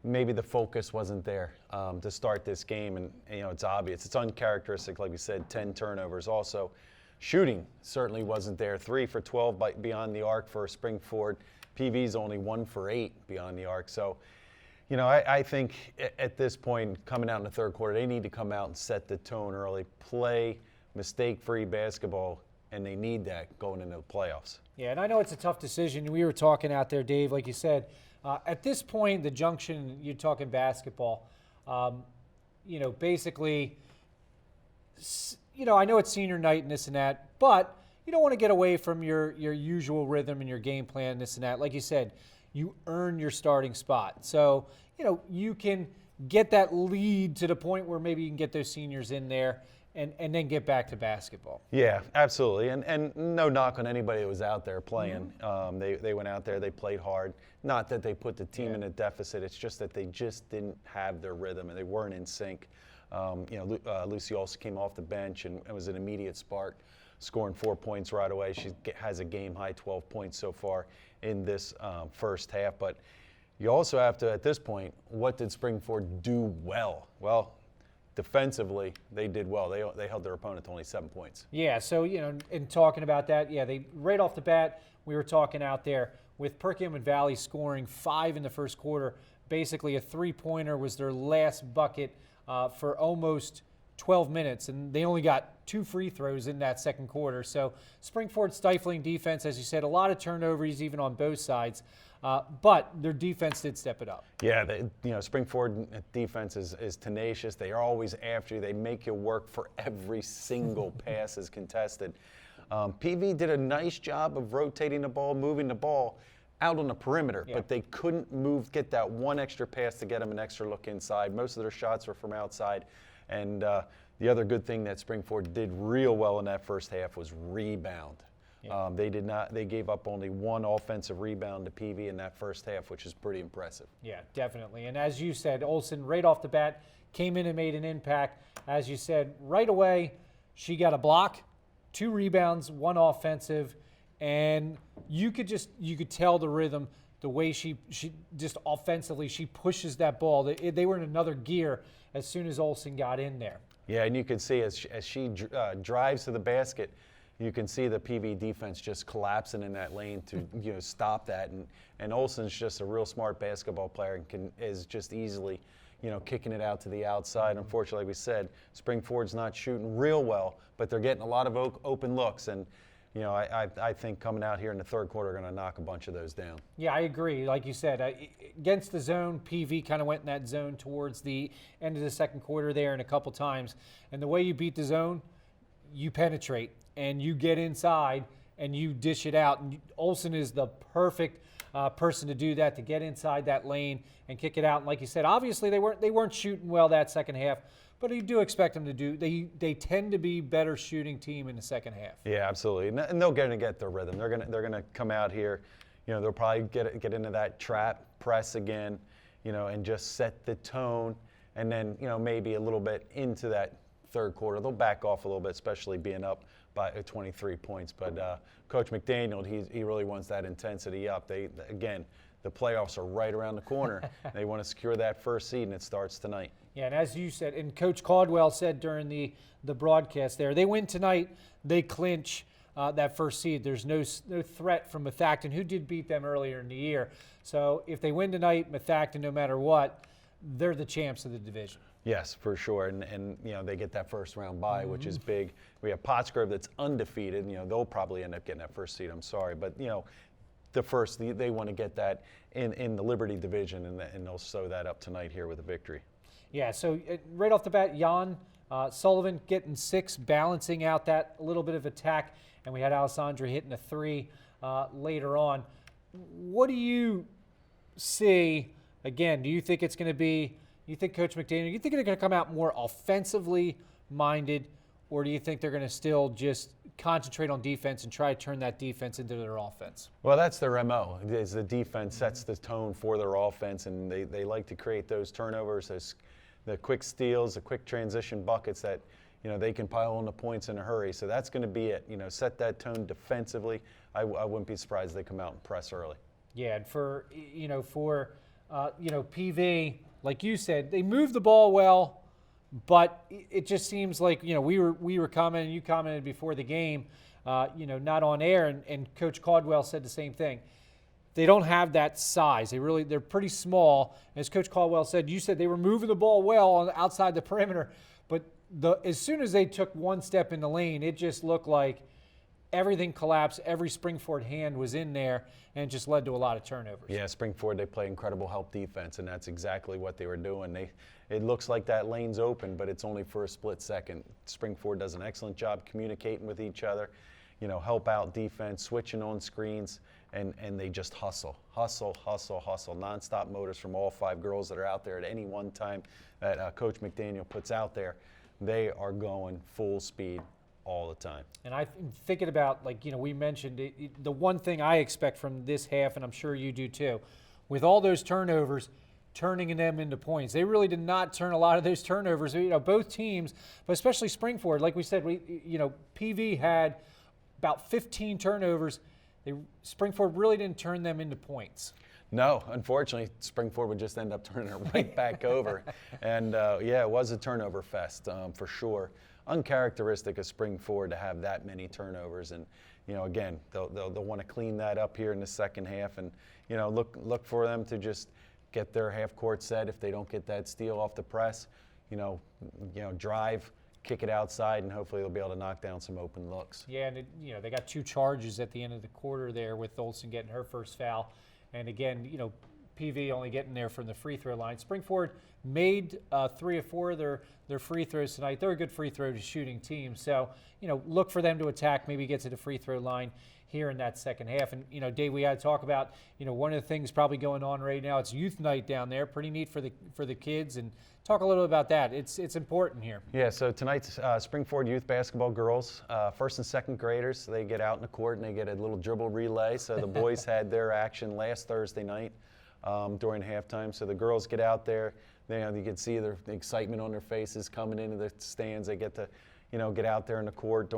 Maybe the focus wasn't there to start this game, and you know, it's obvious. It's uncharacteristic, like we said, 10 turnovers. Also, shooting certainly wasn't there. 3 for 12 beyond the arc for Springford. PV's only 1 for 8 beyond the arc. So, you know, I think at this point, coming out in the third quarter, they need to come out and set the tone early, play mistake-free basketball, and they need that going into the playoffs. Yeah, and I know it's a tough decision. We were talking out there, Dave, like you said. At this point, the junction, you're talking basketball, you know, basically, you know, I know it's senior night and this and that, but you don't want to get away from your usual rhythm and your game plan, this and that. Like you said, you earn your starting spot. So, you know, you can get that lead to the point where maybe you can get those seniors in there and then get back to basketball. Yeah, absolutely. And no knock on anybody that was out there playing. They went out there, they played hard. Not that they put the team in a deficit, it's just that they just didn't have their rhythm and they weren't in sync. You know, Lucy also came off the bench and was an immediate spark, scoring 4 points right away. She has a game-high 12 points so far in this first half. But you also have to, at this point, what did Springford do well? Well, defensively, they did well. They held their opponent to only 7 points. Yeah, so, you know, in talking about that, yeah, they right off the bat, we were talking out there with Perkiomen Valley scoring 5 in the first quarter. Basically, a three-pointer was their last bucket for almost 12 minutes, and they only got 2 free throws in that second quarter. So Springford stifling defense, as you said, a lot of turnovers even on both sides, but their defense did step it up. Yeah, you know, Springford defense is tenacious. They are always after you. They make you work for every single pass is contested. PV did a nice job of rotating the ball, moving the ball out on the perimeter, but they couldn't get that one extra pass to get them an extra look inside. Most of their shots were from outside. And the other good thing that Springford did real well in that first half was rebound. Yeah. They gave up only 1 offensive rebound to PV in that first half, which is pretty impressive. Yeah, definitely. And as you said, Olsen right off the bat came in and made an impact. As you said, right away, she got a block, 2 rebounds, 1 offensive, and you could tell the rhythm, the way she just offensively, she pushes that ball. They were in another gear as soon as Olsen got in there. Yeah, and you can see as she drives to the basket, you can see the PV defense just collapsing in that lane to stop that. And Olsen's just a real smart basketball player and is just easily kicking it out to the outside. Unfortunately, like we said, Springford's not shooting real well, but they're getting a lot of open looks. And I think coming out here in the third quarter, are going to knock a bunch of those down. Yeah, I agree. Like you said, against the zone, PV kind of went in that zone towards the end of the second quarter there and a couple times. And the way you beat the zone, you penetrate and you get inside and you dish it out. And Olsen is the perfect person to do that, to get inside that lane and kick it out. And like you said, obviously they weren't shooting well that second half. But you do expect them to do. They tend to be better shooting team in the second half. Yeah, absolutely, and they're going to get their rhythm. They're going to come out here. They'll probably get into that trap press again, and just set the tone. And then maybe a little bit into that third quarter, they'll back off a little bit, especially being up by 23 points. But Coach McDaniel, he really wants that intensity up. The playoffs are right around the corner. They want to secure that first seed, and it starts tonight. Yeah, and as you said, and Coach Caldwell said during the broadcast there, they win tonight, they clinch that first seed. There's no threat from Methacton, who did beat them earlier in the year. So if they win tonight, Methacton, no matter what, they're the champs of the division. Yes, for sure, and they get that first round bye, which is big. We have Pottsgrove that's undefeated. They'll probably end up getting that first seed. I'm sorry, but they want to get that in the Liberty division, and they'll sew that up tonight here with a victory. Yeah, so right off the bat, Jan Sullivan getting 6, balancing out that little bit of attack, and we had Alessandra hitting a 3 later on. What do you see, again, do you think it's going to be, you think Coach McDaniel, do you think they're going to come out more offensively minded, or do you think they're going to still just concentrate on defense and try to turn that defense into their offense. Well, that's their MO, is the defense sets the tone for their offense, and they like to create those turnovers, the quick steals, the quick transition buckets that, they can pile on the points in a hurry. So that's going to be it. Set that tone defensively. I wouldn't be surprised if they come out and press early. Yeah, and for PV, like you said, they move the ball well, but it just seems like we were commenting, you commented before the game, not on air, and Coach Caldwell said the same thing. They don't have that size. They're pretty small. As Coach Caldwell said, you said they were moving the ball well on outside the perimeter, but as soon as they took one step in the lane, it just looked like everything collapsed. Every Spring-Ford hand was in there, and it just led to a lot of turnovers. Yeah, Spring-Ford, they play incredible help defense, and that's exactly what they were doing. It looks like that lane's open, but it's only for a split second. Spring-Ford does an excellent job communicating with each other, help out defense, switching on screens, and they just hustle, nonstop motors from all 5 girls that are out there at any one time that Coach McDaniel puts out there. They are going full speed all the time. And I'm thinking about, we mentioned, the one thing I expect from this half, and I'm sure you do too, with all those turnovers, turning them into points. They really did not turn a lot of those turnovers. Both teams, but especially Spring-Ford, like we said, PV had about 15 turnovers. Spring-Ford really didn't turn them into points. No, unfortunately, Spring-Ford would just end up turning it right back over. And it was a turnover fest for sure. Uncharacteristic of Spring-Ford to have that many turnovers, and again, they'll want to clean that up here in the second half, and look for them to just get their half court set. If they don't get that steal off the press, drive, kick it outside, and hopefully they'll be able to knock down some open looks. Yeah, and they got 2 charges at the end of the quarter there, with Olsen getting her first foul, and again, PV only getting there from the free throw line. Spring-Ford made 3 or 4 of their free throws tonight. They're a good free throw shooting team, so look for them to attack, maybe get to the free throw line here in that second half. And Dave, we got to talk about one of the things probably going on right now. It's youth night down there, pretty neat for the kids, and talk a little about that. It's important here. Yeah, so tonight's Spring-Ford youth basketball girls, 1st and 2nd graders, they get out in the court and they get a little dribble relay. So the boys had their action last Thursday night during halftime. So the girls get out there. You can see the excitement on their faces coming into the stands. They get to, get out there in the court.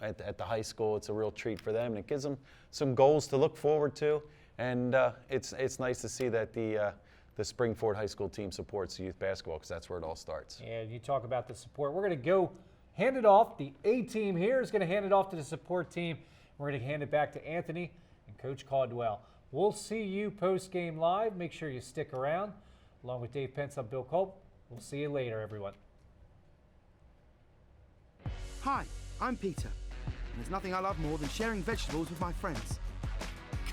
At the high school, it's a real treat for them, and it gives them some goals to look forward to. And it's nice to see that the Spring-Ford high school team supports youth basketball, because that's where it all starts. And you talk about the support. We're going to go hand it off. The A team here is going to hand it off to the support team. We're going to hand it back to Anthony and Coach Caldwell. We'll see you post-game live. Make sure you stick around. Along with Dave Pence, I'm Bill Culp. We'll see you later, everyone. Hi, I'm Peter. And there's nothing I love more than sharing vegetables with my friends.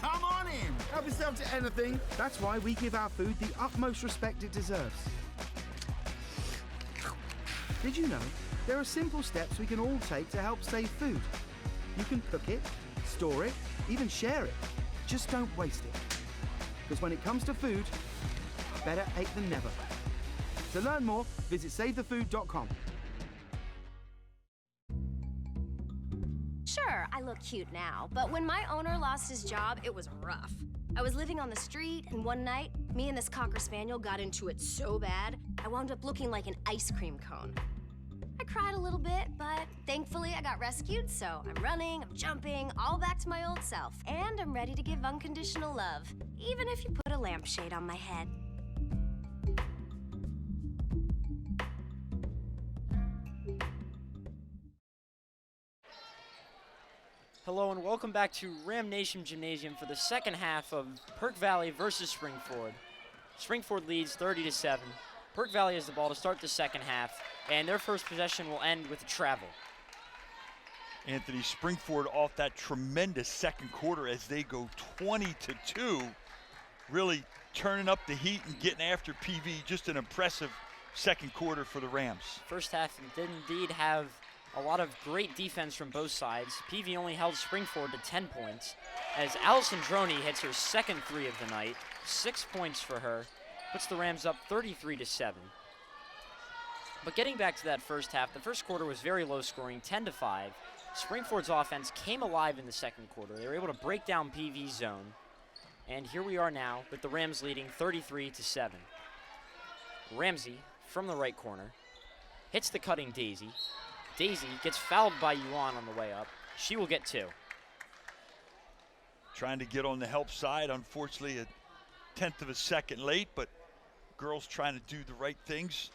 Come on in. Help yourself to anything. That's why we give our food the utmost respect it deserves. Did you know there are simple steps we can all take to help save food? You can cook it, store it, even share it. Just don't waste it. Because when it comes to food, better ate than never. To learn more, visit SaveTheFood.com. Sure, I look cute now, but when my owner lost his job, it was rough. I was living on the street, and one night, me and this Cocker Spaniel got into it so bad, I wound up looking like an ice cream cone. I cried a little bit, but thankfully I got rescued, so I'm running, I'm jumping, all back to my old self, and I'm ready to give unconditional love, even if you put a lampshade on my head. Hello and welcome back to Ram Nation Gymnasium for the second half of Perk Valley versus Spring-Ford. Spring-Ford leads 30-7. Perk Valley has the ball to start the second half, and their first possession will end with a travel. Anthony, Spring-Ford off that tremendous second quarter as they go 20-2, really turning up the heat and getting after PV. Just an impressive second quarter for the Rams. First half did indeed have a lot of great defense from both sides. PV only held Spring-Ford to 10 points as Allison Droney hits her second 3 of the night, 6 points for her, puts the Rams up 33-7. But getting back to that first half, the first quarter was very low scoring, 10-5. Springford's offense came alive in the second quarter. They were able to break down PV's zone. And here we are now with the Rams leading 33-7. Ramsey from the right corner hits the cutting Daisy. Daisy gets fouled by Yuan on the way up. She will get 2. Trying to get on the help side. Unfortunately, a 1/10 of a second late, but girls trying to do the right things.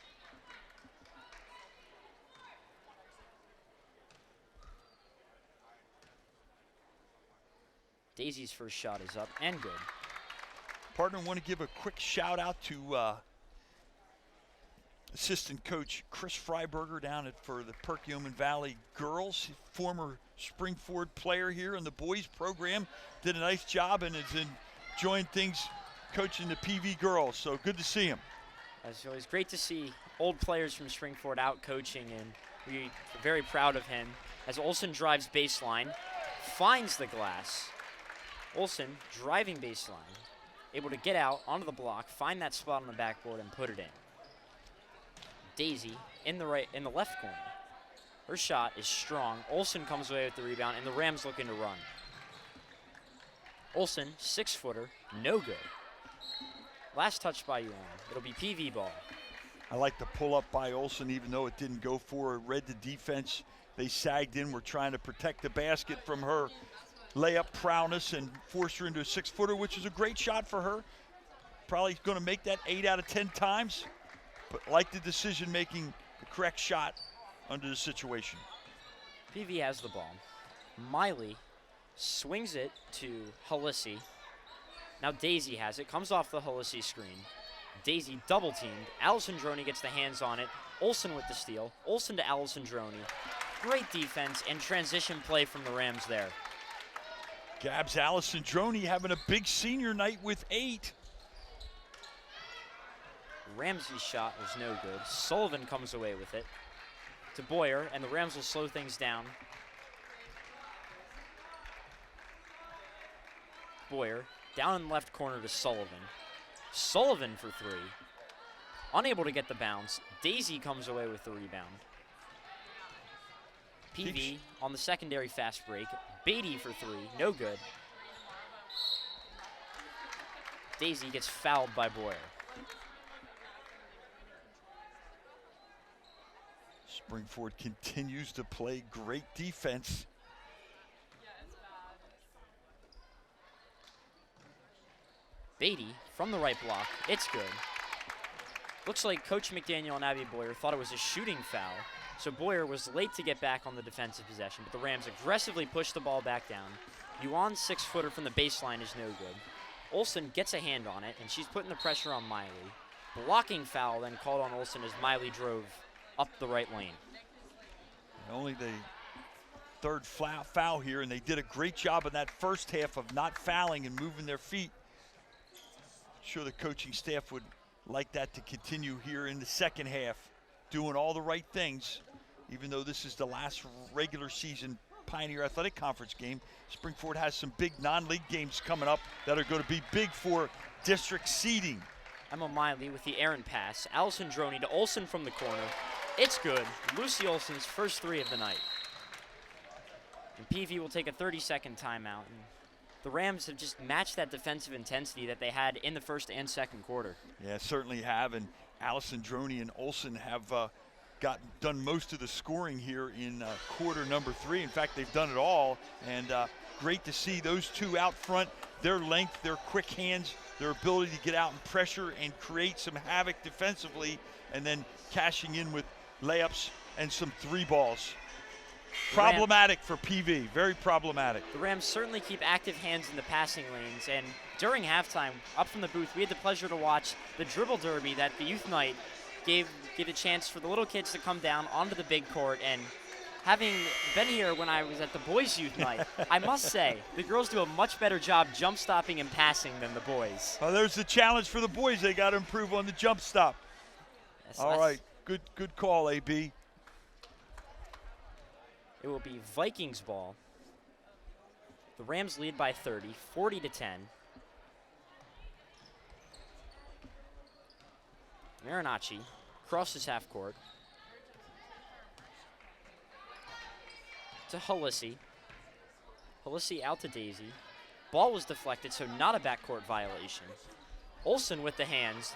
Daisy's first shot is up and good. Partner, want to give a quick shout out to assistant coach Chris Freiberger down for the Perkiomen Valley girls, former Springford player here in the boys program. Did a nice job and is enjoying things coaching the PV girls, so good to see him. It's always great to see old players from Springford out coaching, and we're very proud of him. As Olsen drives baseline, finds the glass. Olsen driving baseline, able to get out onto the block, find that spot on the backboard, and put it in. Daisy in the left corner. Her shot is strong. Olsen comes away with the rebound, and the Rams looking to run. Olsen, 6-footer, no good. Last touch by Yuan. It'll be PV ball. I like the pull up by Olsen, even though it didn't go for her. Read the defense. They sagged in. We're trying to protect the basket from her layup prowess and force her into a 6-footer, which is a great shot for her. Probably going to make that 8 out of 10 times, but like the decision making, the correct shot under the situation. PV has the ball. Miley swings it to Halissi. Now Daisy has it, comes off the Halissi screen. Daisy double teamed. Allison Droney gets the hands on it. Olsen with the steal. Olsen to Allison Droney. Great defense and transition play from the Rams there. Gabs Allison Droney having a big senior night with 8. Ramsey's shot was no good. Sullivan comes away with it to Boyer, and the Rams will slow things down. Boyer down in the left corner to Sullivan. Sullivan for 3. Unable to get the bounce. Daisy comes away with the rebound. PV on the secondary fast break. Beatty for 3, no good. Daisy gets fouled by Boyer. Springford continues to play great defense. Beatty from the right block, it's good. Looks like Coach McDaniel and Abby Boyer thought it was a shooting foul, so Boyer was late to get back on the defensive possession, but the Rams aggressively pushed the ball back down. Yuan's 6-footer from the baseline is no good. Olsen gets a hand on it, and she's putting the pressure on Miley. Blocking foul then called on Olsen as Miley drove up the right lane. Only the third foul here, and they did a great job in that first half of not fouling and moving their feet. I'm sure the coaching staff would like that to continue here in the second half, doing all the right things. Even though this is the last regular season Pioneer Athletic Conference game, Springford has some big non-league games coming up that are going to be big for district seeding. Emma Miley with the errant pass. Allison Droney to Olsen from the corner. It's good. Lucy Olsen's first 3 of the night. And PV will take a 30-second timeout. And the Rams have just matched that defensive intensity that they had in the first and second quarter. Yeah, certainly have. And Allison Droney and Olsen have done most of the scoring here in quarter number 3. In fact, they've done it all. And great to see those two out front. Their length, their quick hands, their ability to get out and pressure and create some havoc defensively, and then cashing in with layups and some 3 balls. Problematic for PV, very problematic. The Rams certainly keep active hands in the passing lanes, and during halftime, up from the booth, we had the pleasure to watch the dribble derby that the youth night gave a chance for the little kids to come down onto the big court. And having been here when I was at the boys' youth night, I must say, the girls do a much better job jump stopping and passing than the boys. Well, there's the challenge for the boys. They got to improve on the jump stop. Yes, all right, good call, AB. It will be Vikings ball. The Rams lead by 30, 40-10. Marinacci crosses half court. to Halisi. Halisi out to Daisy. Ball was deflected, so not a backcourt violation. Olsen with the hands.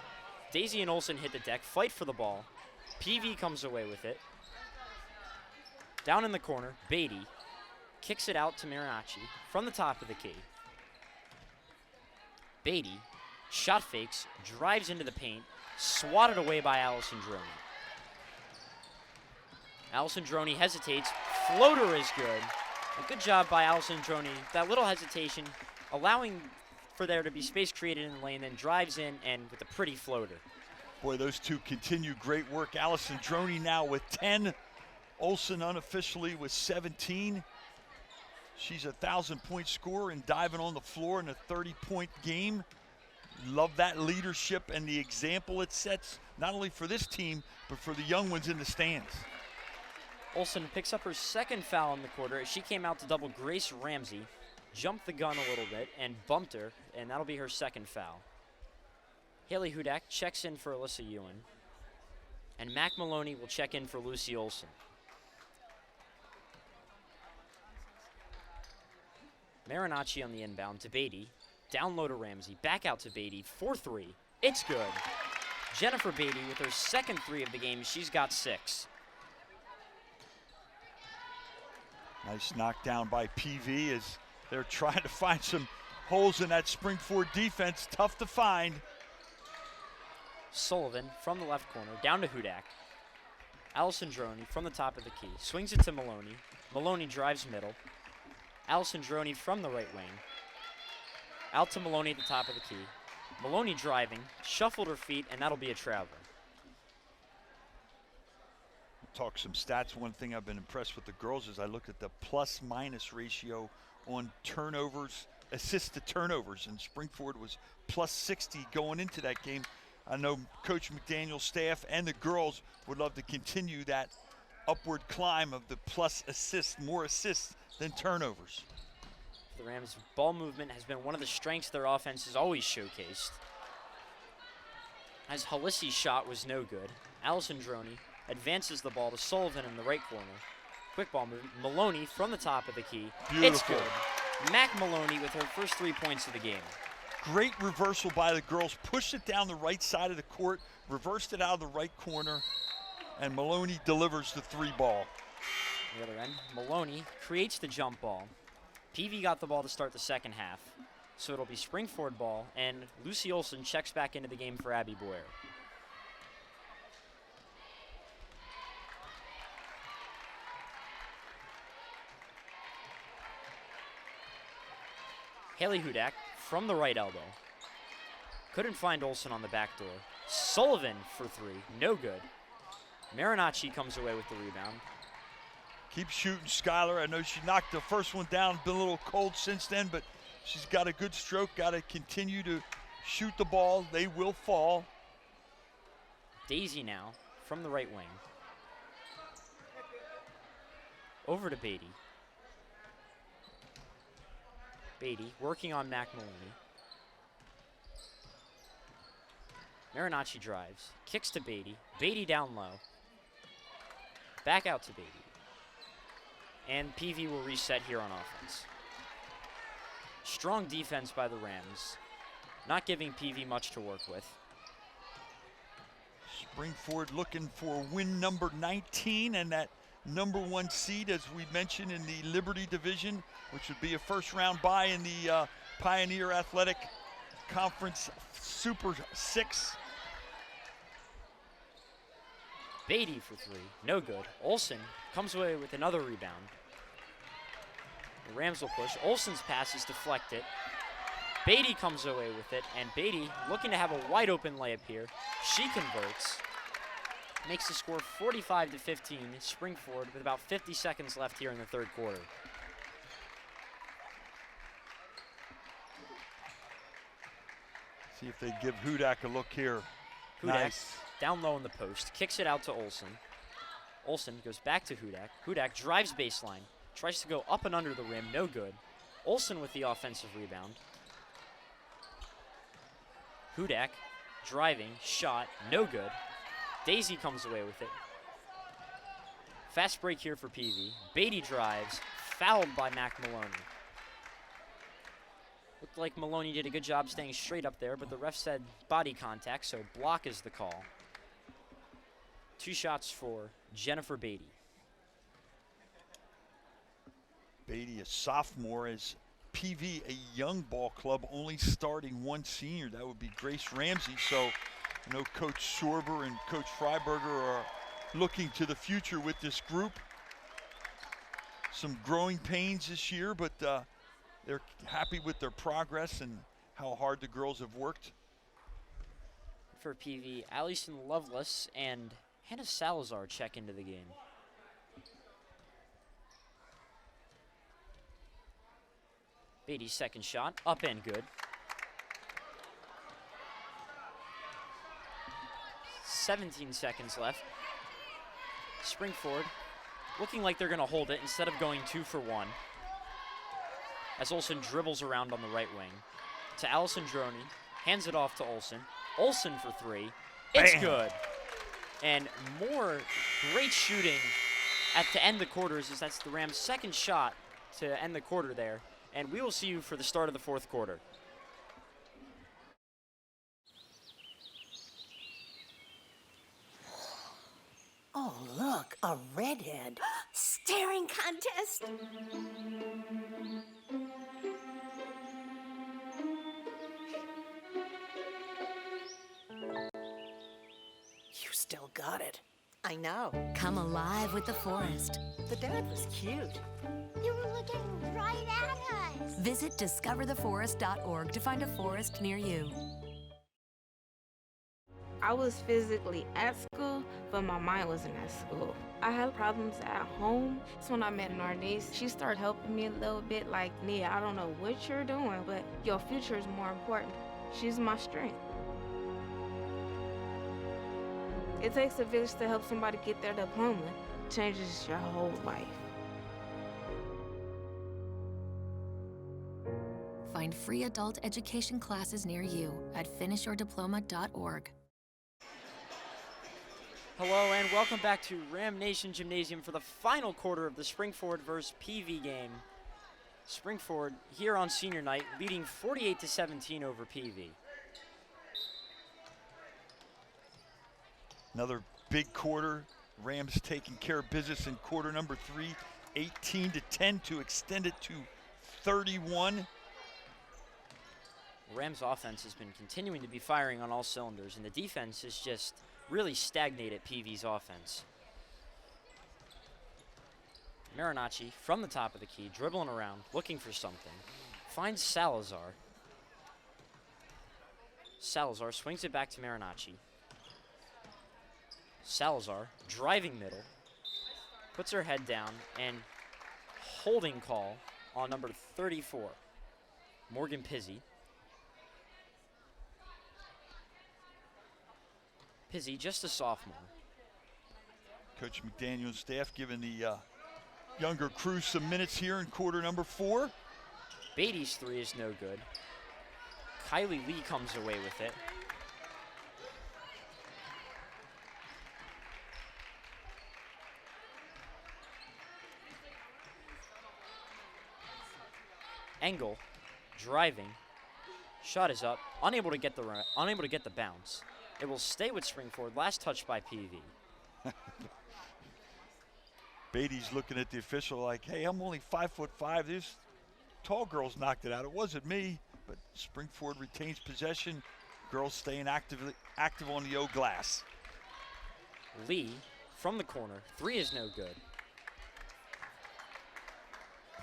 Daisy and Olsen hit the deck, fight for the ball. PV comes away with it. Down in the corner, Beatty kicks it out to Marinacci from the top of the key. Beatty shot fakes, drives into the paint, swatted away by Allison Droney. Allison Droney hesitates, floater is good. A good job by Allison Droney. That little hesitation, allowing for there to be space created in the lane, then drives in and with a pretty floater. Boy, those two continue great work. Allison Droney now with 10. Olsen unofficially with 17. She's a 1,000-point scorer and diving on the floor in a 30-point game. Love that leadership and the example it sets, not only for this team, but for the young ones in the stands. Olsen picks up her second foul in the quarter as she came out to double Grace Ramsey, jumped the gun a little bit, and bumped her, and that'll be her second foul. Haley Hudak checks in for Alyssa Ewan, and Mac Maloney will check in for Lucy Olsen. Marinacci on the inbound to Beatty, down low to Ramsey, back out to Beatty, 4-3, it's good. Jennifer Beatty with her second 3 of the game, she's got 6. Nice knockdown by PV as they're trying to find some holes in that Springford defense. Tough to find. Sullivan from the left corner, down to Hudak. Allison Droney from the top of the key, swings it to Maloney. Maloney drives middle. Allison Droney from the right wing. Out to Maloney at the top of the key. Maloney driving, shuffled her feet, and that'll be a traveler. Talk some stats. One thing I've been impressed with the girls is I looked at the plus-minus ratio on turnovers, assists to turnovers, and Springford was plus 60 going into that game. I know Coach McDaniel's staff and the girls would love to continue that upward climb of the plus assists, more assists than turnovers. The Rams' ball movement has been one of the strengths their offense has always showcased. As Halisi's shot was no good, Allison Droney advances the ball to Sullivan in the right corner. Quick ball movement. Maloney from the top of the key. Beautiful. It's good. Mac Maloney with her first 3 points of the game. Great reversal by the girls. Pushed it down the right side of the court, reversed it out of the right corner, and Maloney delivers the 3 ball. The other end, Maloney creates the jump ball. PV got the ball to start the second half, so it'll be Springford ball, and Lucy Olsen checks back into the game for Abby Boyer. Haley Hudak from the right elbow. Couldn't find Olsen on the back door. Sullivan for 3, no good. Marinacci comes away with the rebound. Keep shooting, Skylar. I know she knocked the first one down, been a little cold since then, but she's got a good stroke, got to continue to shoot the ball. They will fall. Daisy now from the right wing. Over to Beatty. Beatty working on Mac Maloney. Marinacci drives, kicks to Beatty. Beatty down low. Back out to Beatty. And PV will reset here on offense. Strong defense by the Rams, not giving PV much to work with. Springford looking for win number 19 and that number 1 seed, as we mentioned, in the Liberty Division, which would be a first-round bye in the Pioneer Athletic Conference Super 6. Beatty for 3, no good. Olsen comes away with another rebound. The Rams will push. Olsen's pass is deflected. Beatty comes away with it, and Beatty looking to have a wide open layup here. She converts. Makes the score 45-15. Springford with about 50 seconds left here in the third quarter. See if they give Hudak a look here. Hudak Nice. down low in the post, kicks it out to Olsen. Olsen goes back to Hudak. Hudak drives baseline, tries to go up and under the rim, no good. Olsen with the offensive rebound. Hudak driving, shot, no good. Daisy comes away with it. Fast break here for PV. Beatty drives, fouled by Mac Maloney. Looked like Maloney did a good job staying straight up there, but the ref said body contact, so block is the call. 2 shots for Jennifer Beatty. Beatty, a sophomore, is PV, a young ball club, only starting 1 senior. That would be Grace Ramsey. So, you know, Coach Sorber and Coach Freiberger are looking to the future with this group. Some growing pains this year, but they're happy with their progress and how hard the girls have worked. For PV, Allison Lovelace and Hannah Salazar check into the game. Beatty's second shot, up and good. 17 seconds left. Springford looking like they're going to hold it instead of going 2 for 1. As Olsen dribbles around on the right wing to Allison Droney, hands it off to Olsen. Olsen for 3. It's Bam. good. And more great shooting to end the quarters, as that's the Rams' second shot to end the quarter there. And we will see you for the start of the 4th quarter. Oh, look, a redhead. Staring contest. You still got it. I know. Come alive with the forest. The dad was cute. You were looking right at us. Visit discovertheforest.org to find a forest near you. I was physically at school, but my mind wasn't at school. I had problems at home. That's when I met Narnese. She started helping me a little bit, like, Nia, I don't know what you're doing, but your future is more important. She's my strength. It takes a village to help somebody get their diploma. It changes your whole life. Find free adult education classes near you at finishyourdiploma.org. Hello and welcome back to Ram Nation Gymnasium for the final quarter of the Springford versus PV game. Springford here on senior night leading 48-17 over PV. Another big quarter. Rams taking care of business in quarter number 3, 18-10 to extend it to 31. Rams offense has been continuing to be firing on all cylinders, and the defense is just really stagnated PV's offense. Marinacci from the top of the key, dribbling around, looking for something. Finds Salazar. Salazar swings it back to Marinacci. Salazar, driving middle, puts her head down, and holding call on number 34, Morgan Pizzi. Pizzi, just a sophomore. Coach McDaniel's staff giving the younger crew some minutes here in quarter number 4. Beatty's 3 is no good. Kylie Lee comes away with it. Engel driving, shot is up, unable to get the bounce. It will stay with Springford. Last touch by PV. Beatty's looking at the official like, hey, I'm only 5'5". These tall girls knocked it out. It wasn't me. But Springford retains possession. Girls staying active on the O glass. Lee from the corner. 3 is no good.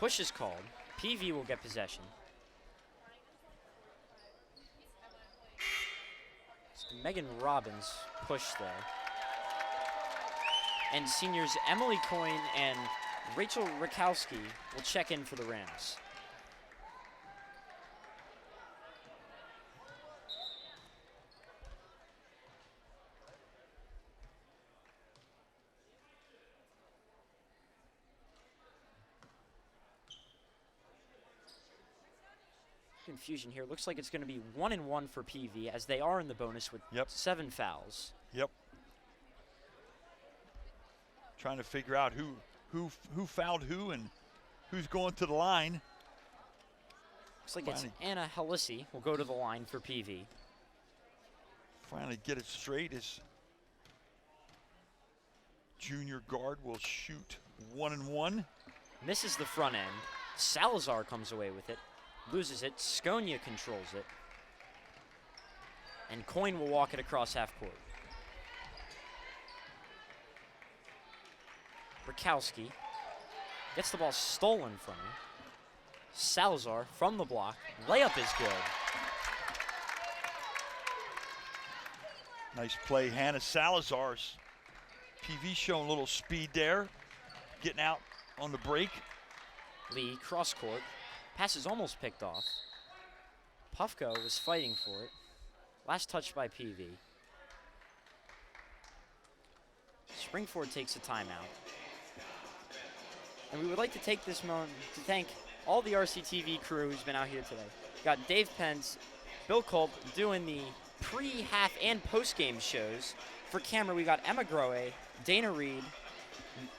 Push is called. PV will get possession. Megan Robbins push there. And seniors Emily Coyne and Rachel Rakowski will check in for the Rams. Confusion here. Looks like it's going to be 1-1 for PV as they are in the bonus with 7 fouls. Yep. trying to figure out who fouled who and who's going to the line. Looks like it's Anna Halisi will go to the line for PV. Finally get it straight. His junior guard will shoot 1 and 1. Misses the front end. Salazar comes away with it. Loses it. Skonia controls it. And Coyne will walk it across half court. Rakowski gets the ball stolen from him. Salazar from the block. Layup is good. Nice play, Hannah Salazar's. PV showing a little speed there, getting out on the break. Lee cross court. Pass is almost picked off. Puffko was fighting for it. Last touch by PV. Springford takes a timeout. And we would like to take this moment to thank all the RCTV crew who's been out here today. We got Dave Pence, Bill Culp doing the pre-half and post-game shows. For camera, we got Emma Groe, Dana Reed,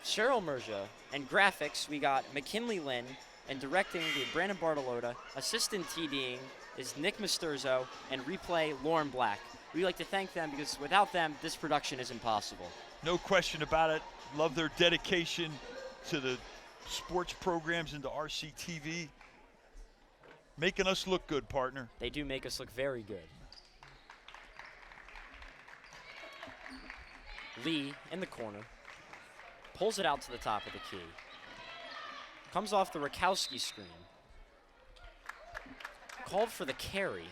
Cheryl Merja, and graphics, we got McKinley Lynn, and directing the Brandon Bartolotta. Assistant TDing is Nick Misterzo, and replay Lauren Black. We'd like to thank them because without them, this production is impossible. No question about it. Love their dedication to the sports programs and to RCTV. Making us look good, partner. They do make us look very good. Lee in the corner. Pulls it out to the top of the key. Comes off the Rakowski screen. Called for the carry.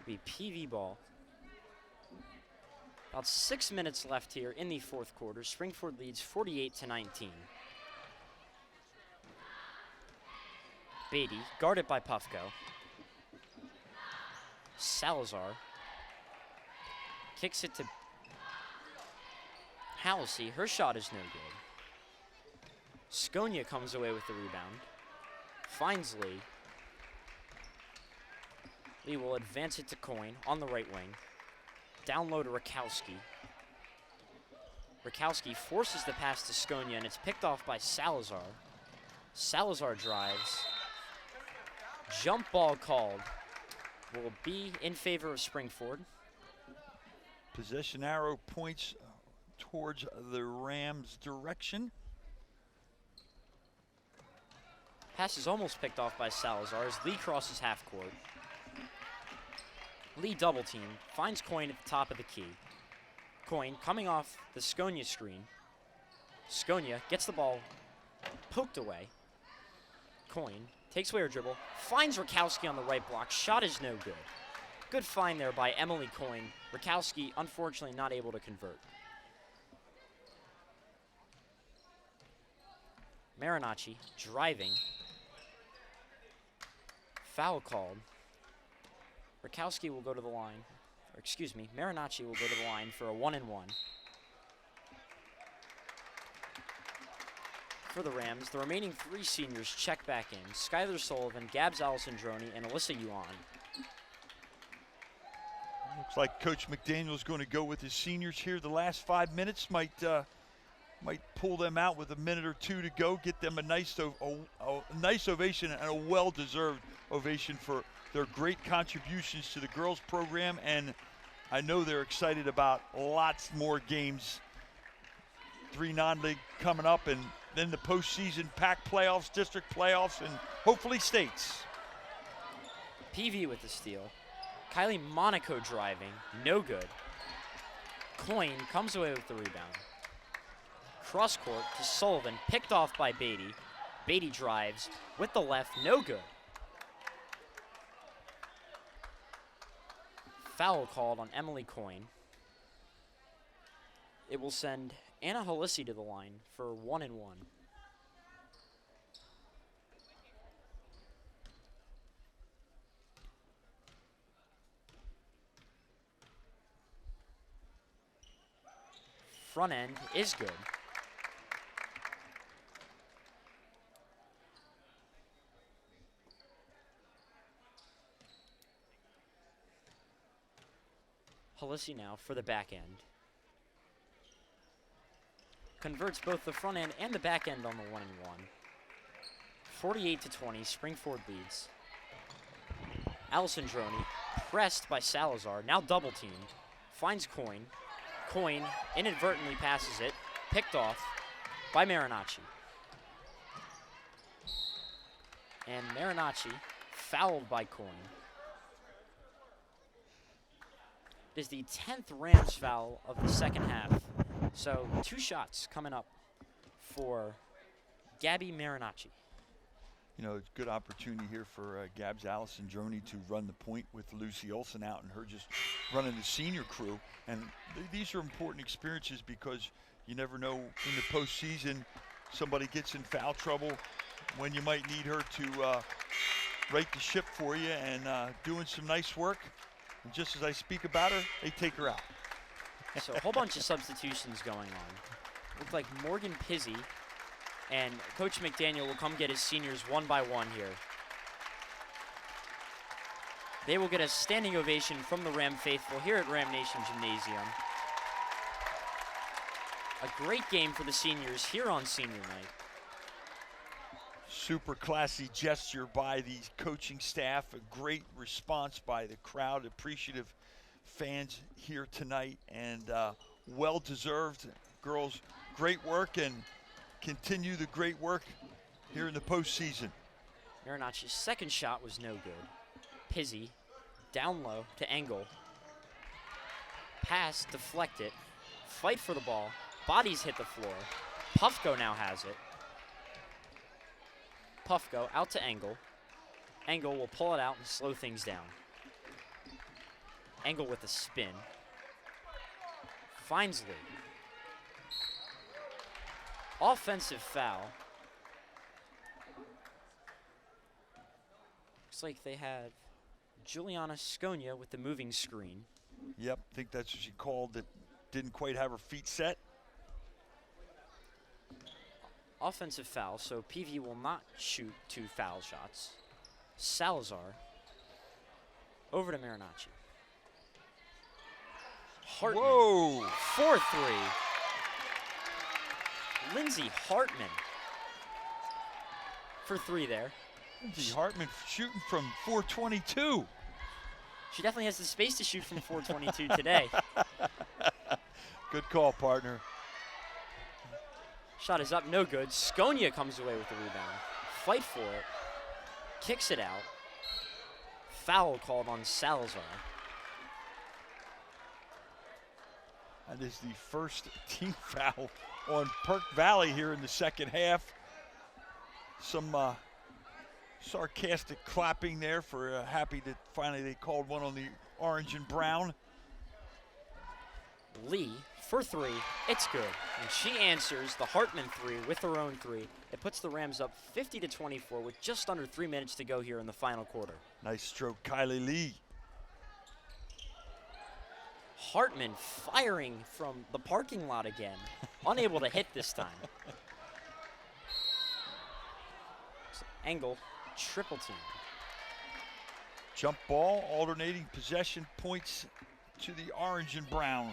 Be PV ball. About 6 minutes left here in the fourth quarter. Springford leads 48-19. Beatty, guarded by Puffko. Salazar kicks it to Halsey. Her shot is no good. Skonia comes away with the rebound. Finds Lee. Lee will advance it to Coyne on the right wing. Down low to Rakowski. Rakowski forces the pass to Skonia, and it's picked off by Salazar. Salazar drives. Jump ball called. Will be in favor of Springford. Possession arrow points towards the Rams' direction. Pass is almost picked off by Salazar as Lee crosses half court. Lee double team, finds Coyne at the top of the key. Coyne coming off the Skonia screen. Skonia gets the ball poked away. Coyne takes away her dribble, finds Rakowski on the right block. Shot is no good. Good find there by Emily Coyne. Rakowski, unfortunately, not able to convert. Marinacci driving. Foul called. Rakowski will go to the line. Or excuse me, Marinacci will go to the line for a 1-and-1. For the Rams, the remaining 3 seniors check back in. Skylar Sullivan, Gabs Alessandroni, and Alyssa Yuan. Looks like Coach McDaniel's going to go with his seniors here. The last 5 minutes might pull them out with a minute or two to go, get them a nice ovation and a well-deserved ovation for their great contributions to the girls program. And I know they're excited about lots more games. 3 non-league coming up, and then the postseason PAC playoffs, district playoffs, and hopefully states. PV with the steal. Kylie Monaco driving, no good. Coyne comes away with the rebound. Cross court to Sullivan, picked off by Beatty. Beatty drives with the left, no good. Foul called on Emily Coyne. It will send Anna Halisi to the line for 1-and-1. Front end is good. Halisi now for the back end. converts both the front end and the back end on the 1-and-1. 48-20, Springford leads. Alessandroni, pressed by Salazar, now double teamed, finds Coyne. Coyne inadvertently passes it, picked off by Marinacci. And Marinacci fouled by Coyne. It is the 10th Rams foul of the second half. So 2 shots coming up for Gabby Marinacci. You know, it's a good opportunity here for Gabs Alessandroni to run the point with Lucy Olson out and her just running the senior crew. And these are important experiences because you never know in the postseason somebody gets in foul trouble when you might need her to right the ship for you, and doing some nice work. And just as I speak about her, they take her out. So a whole bunch of substitutions going on. Looked like Morgan Pizzi and Coach McDaniel will come get his seniors one by one here. They will get a standing ovation from the Ram faithful here at Ram Nation Gymnasium. A great game for the seniors here on senior night. Super classy gesture by the coaching staff, a great response by the crowd, appreciative fans here tonight, and well-deserved. Girls, great work, and continue the great work here in the postseason. Marinacci's second shot was no good. Pizzi, down low to Engel. Pass, deflected, fight for the ball, bodies hit the floor. Puffko now has it. Puffko out to Engel. Engel will pull it out and slow things down. Engel with a spin. Finds Lee. Offensive foul. Looks like they had Juliana Sconia with the moving screen. Yep, I think that's what she called it. Didn't quite have her feet set. Offensive foul, so PV will not shoot 2 foul shots. Salazar over to Marinacci. Hartman. Whoa! 4-3. Lindsay Hartman for 3 there. Lindsay Hartman shooting from 422. She definitely has the space to shoot from 422 today. Good call, partner. Shot is up, no good. Sconia comes away with the rebound. Fight for it. Kicks it out. Foul called on Salazar. That is the first team foul on Perk Valley here in the second half. Some sarcastic clapping there for happy that finally they called one on the orange and brown. Lee for 3, it's good. And she answers the Hartman 3 with her own 3. It puts the Rams up 50-24 with just under 3 minutes to go here in the final quarter. Nice stroke, Kylie Lee. Hartman firing from the parking lot again. Unable to hit this time. Engel, triple team. Jump ball, alternating possession points to the orange and brown.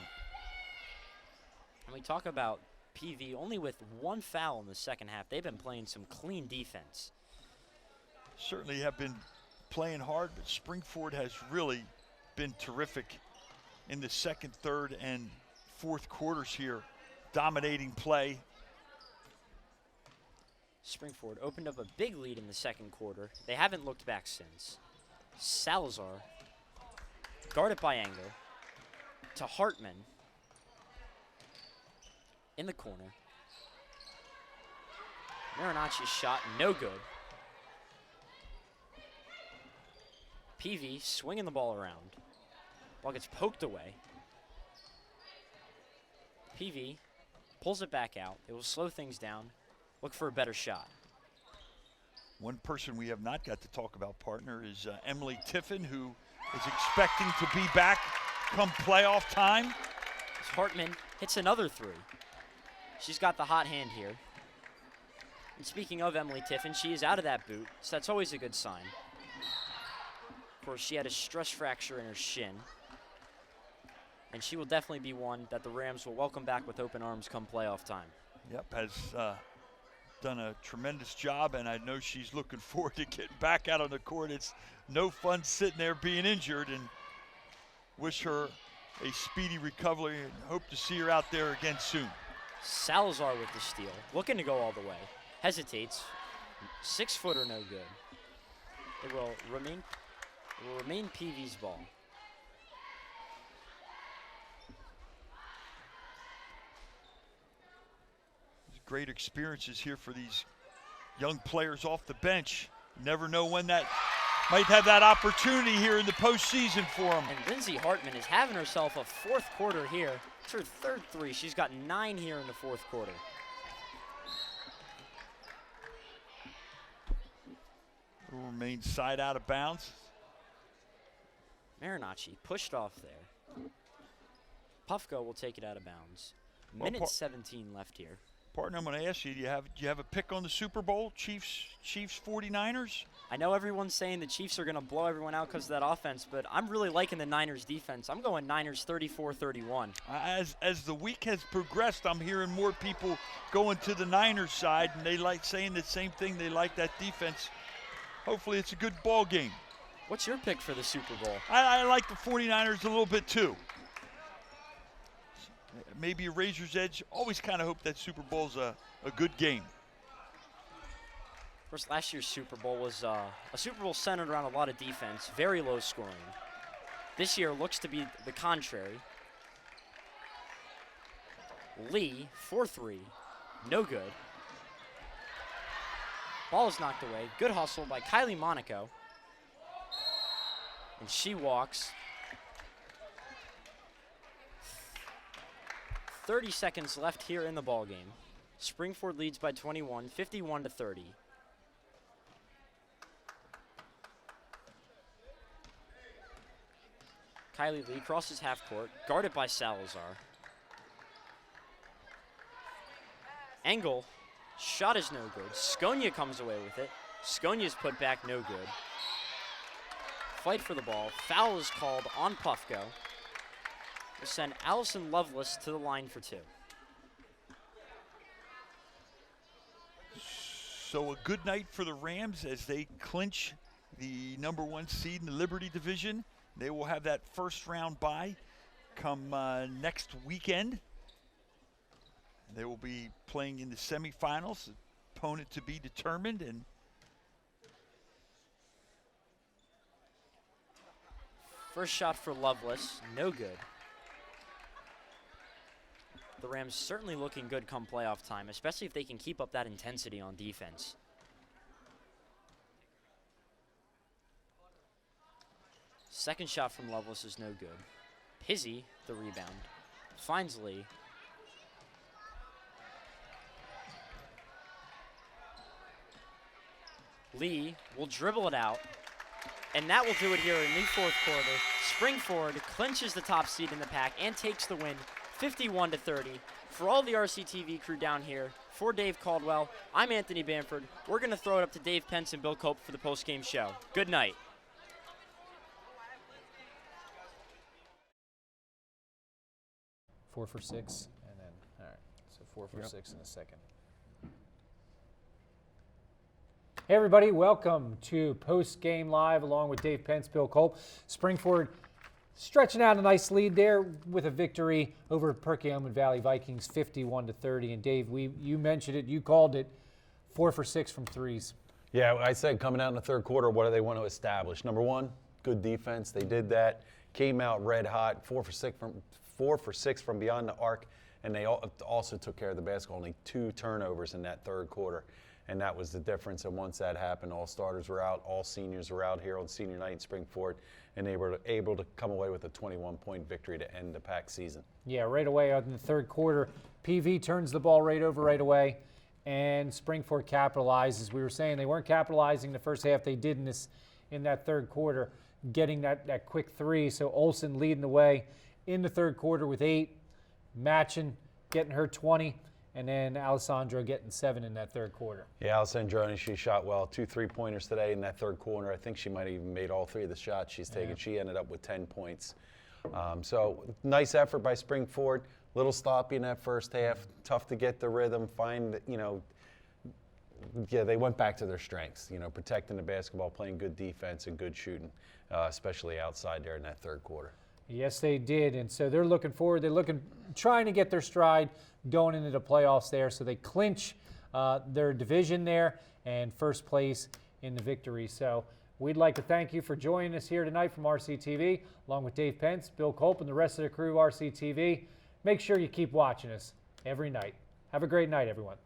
And we talk about PV only with 1 foul in the second half. They've been playing some clean defense. Certainly have been playing hard, but Springford has really been terrific in the second, third, and fourth quarters here, dominating play. Springford opened up a big lead in the second quarter. They haven't looked back since. Salazar, guarded by Engel, to Hartman. In the corner. Marinacci's shot, no good. PV swinging the ball around. Ball gets poked away. PV pulls it back out. It will slow things down. Look for a better shot. One person we have not got to talk about, partner, is Emily Tiffin, who is expecting to be back come playoff time. Hartman hits another 3. She's got the hot hand here. And speaking of Emily Tiffin, she is out of that boot, so that's always a good sign. Of course, she had a stress fracture in her shin. And she will definitely be one that the Rams will welcome back with open arms come playoff time. Yep, has done a tremendous job, and I know she's looking forward to getting back out on the court. It's no fun sitting there being injured, and wish her a speedy recovery and hope to see her out there again soon. Salazar with the steal, looking to go all the way. Hesitates. 6-footer, no good. It will remain PV's ball. Great experiences here for these young players off the bench. Never know when that might have that opportunity here in the postseason for them. And Lindsay Hartman is having herself a fourth quarter here. It's her third three. She's got 9 here in the fourth quarter. Will remain side out of bounds. Marinacci pushed off there. Puffko will take it out of bounds. Well, Minute 17 left here. Partner, I'm going to ask you, do you have a pick on the Super Bowl, Chiefs 49ers? I know everyone's saying the Chiefs are going to blow everyone out because of that offense, but I'm really liking the Niners defense. I'm going Niners 34-31. As the week has progressed, I'm hearing more people going to the Niners side, and they like saying the same thing. They like that defense. Hopefully it's a good ball game. What's your pick for the Super Bowl? I like the 49ers a little bit too. Maybe a razor's edge. Always kind of hope that Super Bowl's a good game. Of course, last year's Super Bowl was a Super Bowl centered around a lot of defense, very low scoring. This year looks to be the contrary. Lee, 4-3, no good. Ball is knocked away. Good hustle by Kylie Monaco. And she walks. 30 seconds left here in the ball game. Springford leads by 21, 51-30. Kylie Lee crosses half court, guarded by Salazar. Engel, shot is no good. Skonia comes away with it. Skonia's put back, no good. Fight for the ball. Foul is called on Puffko. We'll send Allison Lovelace to the line for 2. So a good night for the Rams as they clinch the #1 seed in the Liberty Division. They will have that first round bye come next weekend. They will be playing in the semifinals, opponent to be determined. And first shot for Lovelace, no good. The Rams certainly looking good come playoff time, especially if they can keep up that intensity on defense. Second shot from Lovelace is no good. Pizzi, the rebound, finds Lee. Lee will dribble it out, and that will do it here in the fourth quarter. Springford clinches the top seed in the pack and takes the win, 51-30. For all the RCTV crew down here, for Dave Caldwell, I'm Anthony Bamford. We're going to throw it up to Dave Pence and Bill Cope for the post-game show. Good night. Four for 6, and then, all right, so 4 for 6 in a second. Hey everybody, welcome to Post Game Live along with Dave Pence, Bill Culp. Springford stretching out a nice lead there with a victory over Perkiomen Valley Vikings, 51-30. And Dave, you mentioned it, you called it, 4 for 6 from threes. Yeah, I said coming out in the third quarter, what do they want to establish? #1, good defense. They did that. Came out red hot, 4 for 6 from beyond the arc, and they also took care of the basketball. Only 2 turnovers in that third quarter. And that was the difference. And once that happened, all starters were out, all seniors were out here on senior night in Springford, and they were able to come away with a 21-point victory to end the pack season. Yeah, right away in the third quarter, PV turns the ball right over right away, and Springford capitalizes. We were saying they weren't capitalizing the first half. They did in that third quarter, getting that quick 3. So Olsen leading the way in the third quarter with 8, matching, getting her 20. And then Alessandro getting 7 in that third quarter. Yeah, Alessandro, she shot well. 2 3-pointers today in that third quarter. I think she might have even made all 3 of the shots she's taken. Yeah. She ended up with 10 points. So nice effort by Springford. Little sloppy in that first half. Tough to get the rhythm. Yeah, they went back to their strengths. Protecting the basketball, playing good defense, and good shooting, especially outside there in that third quarter. Yes, they did, and so they're looking forward. Trying to get their stride going into the playoffs there, so they clinch their division there and first place in the victory. So we'd like to thank you for joining us here tonight from RCTV, along with Dave Pence, Bill Culp, and the rest of the crew of RCTV. Make sure you keep watching us every night. Have a great night, everyone.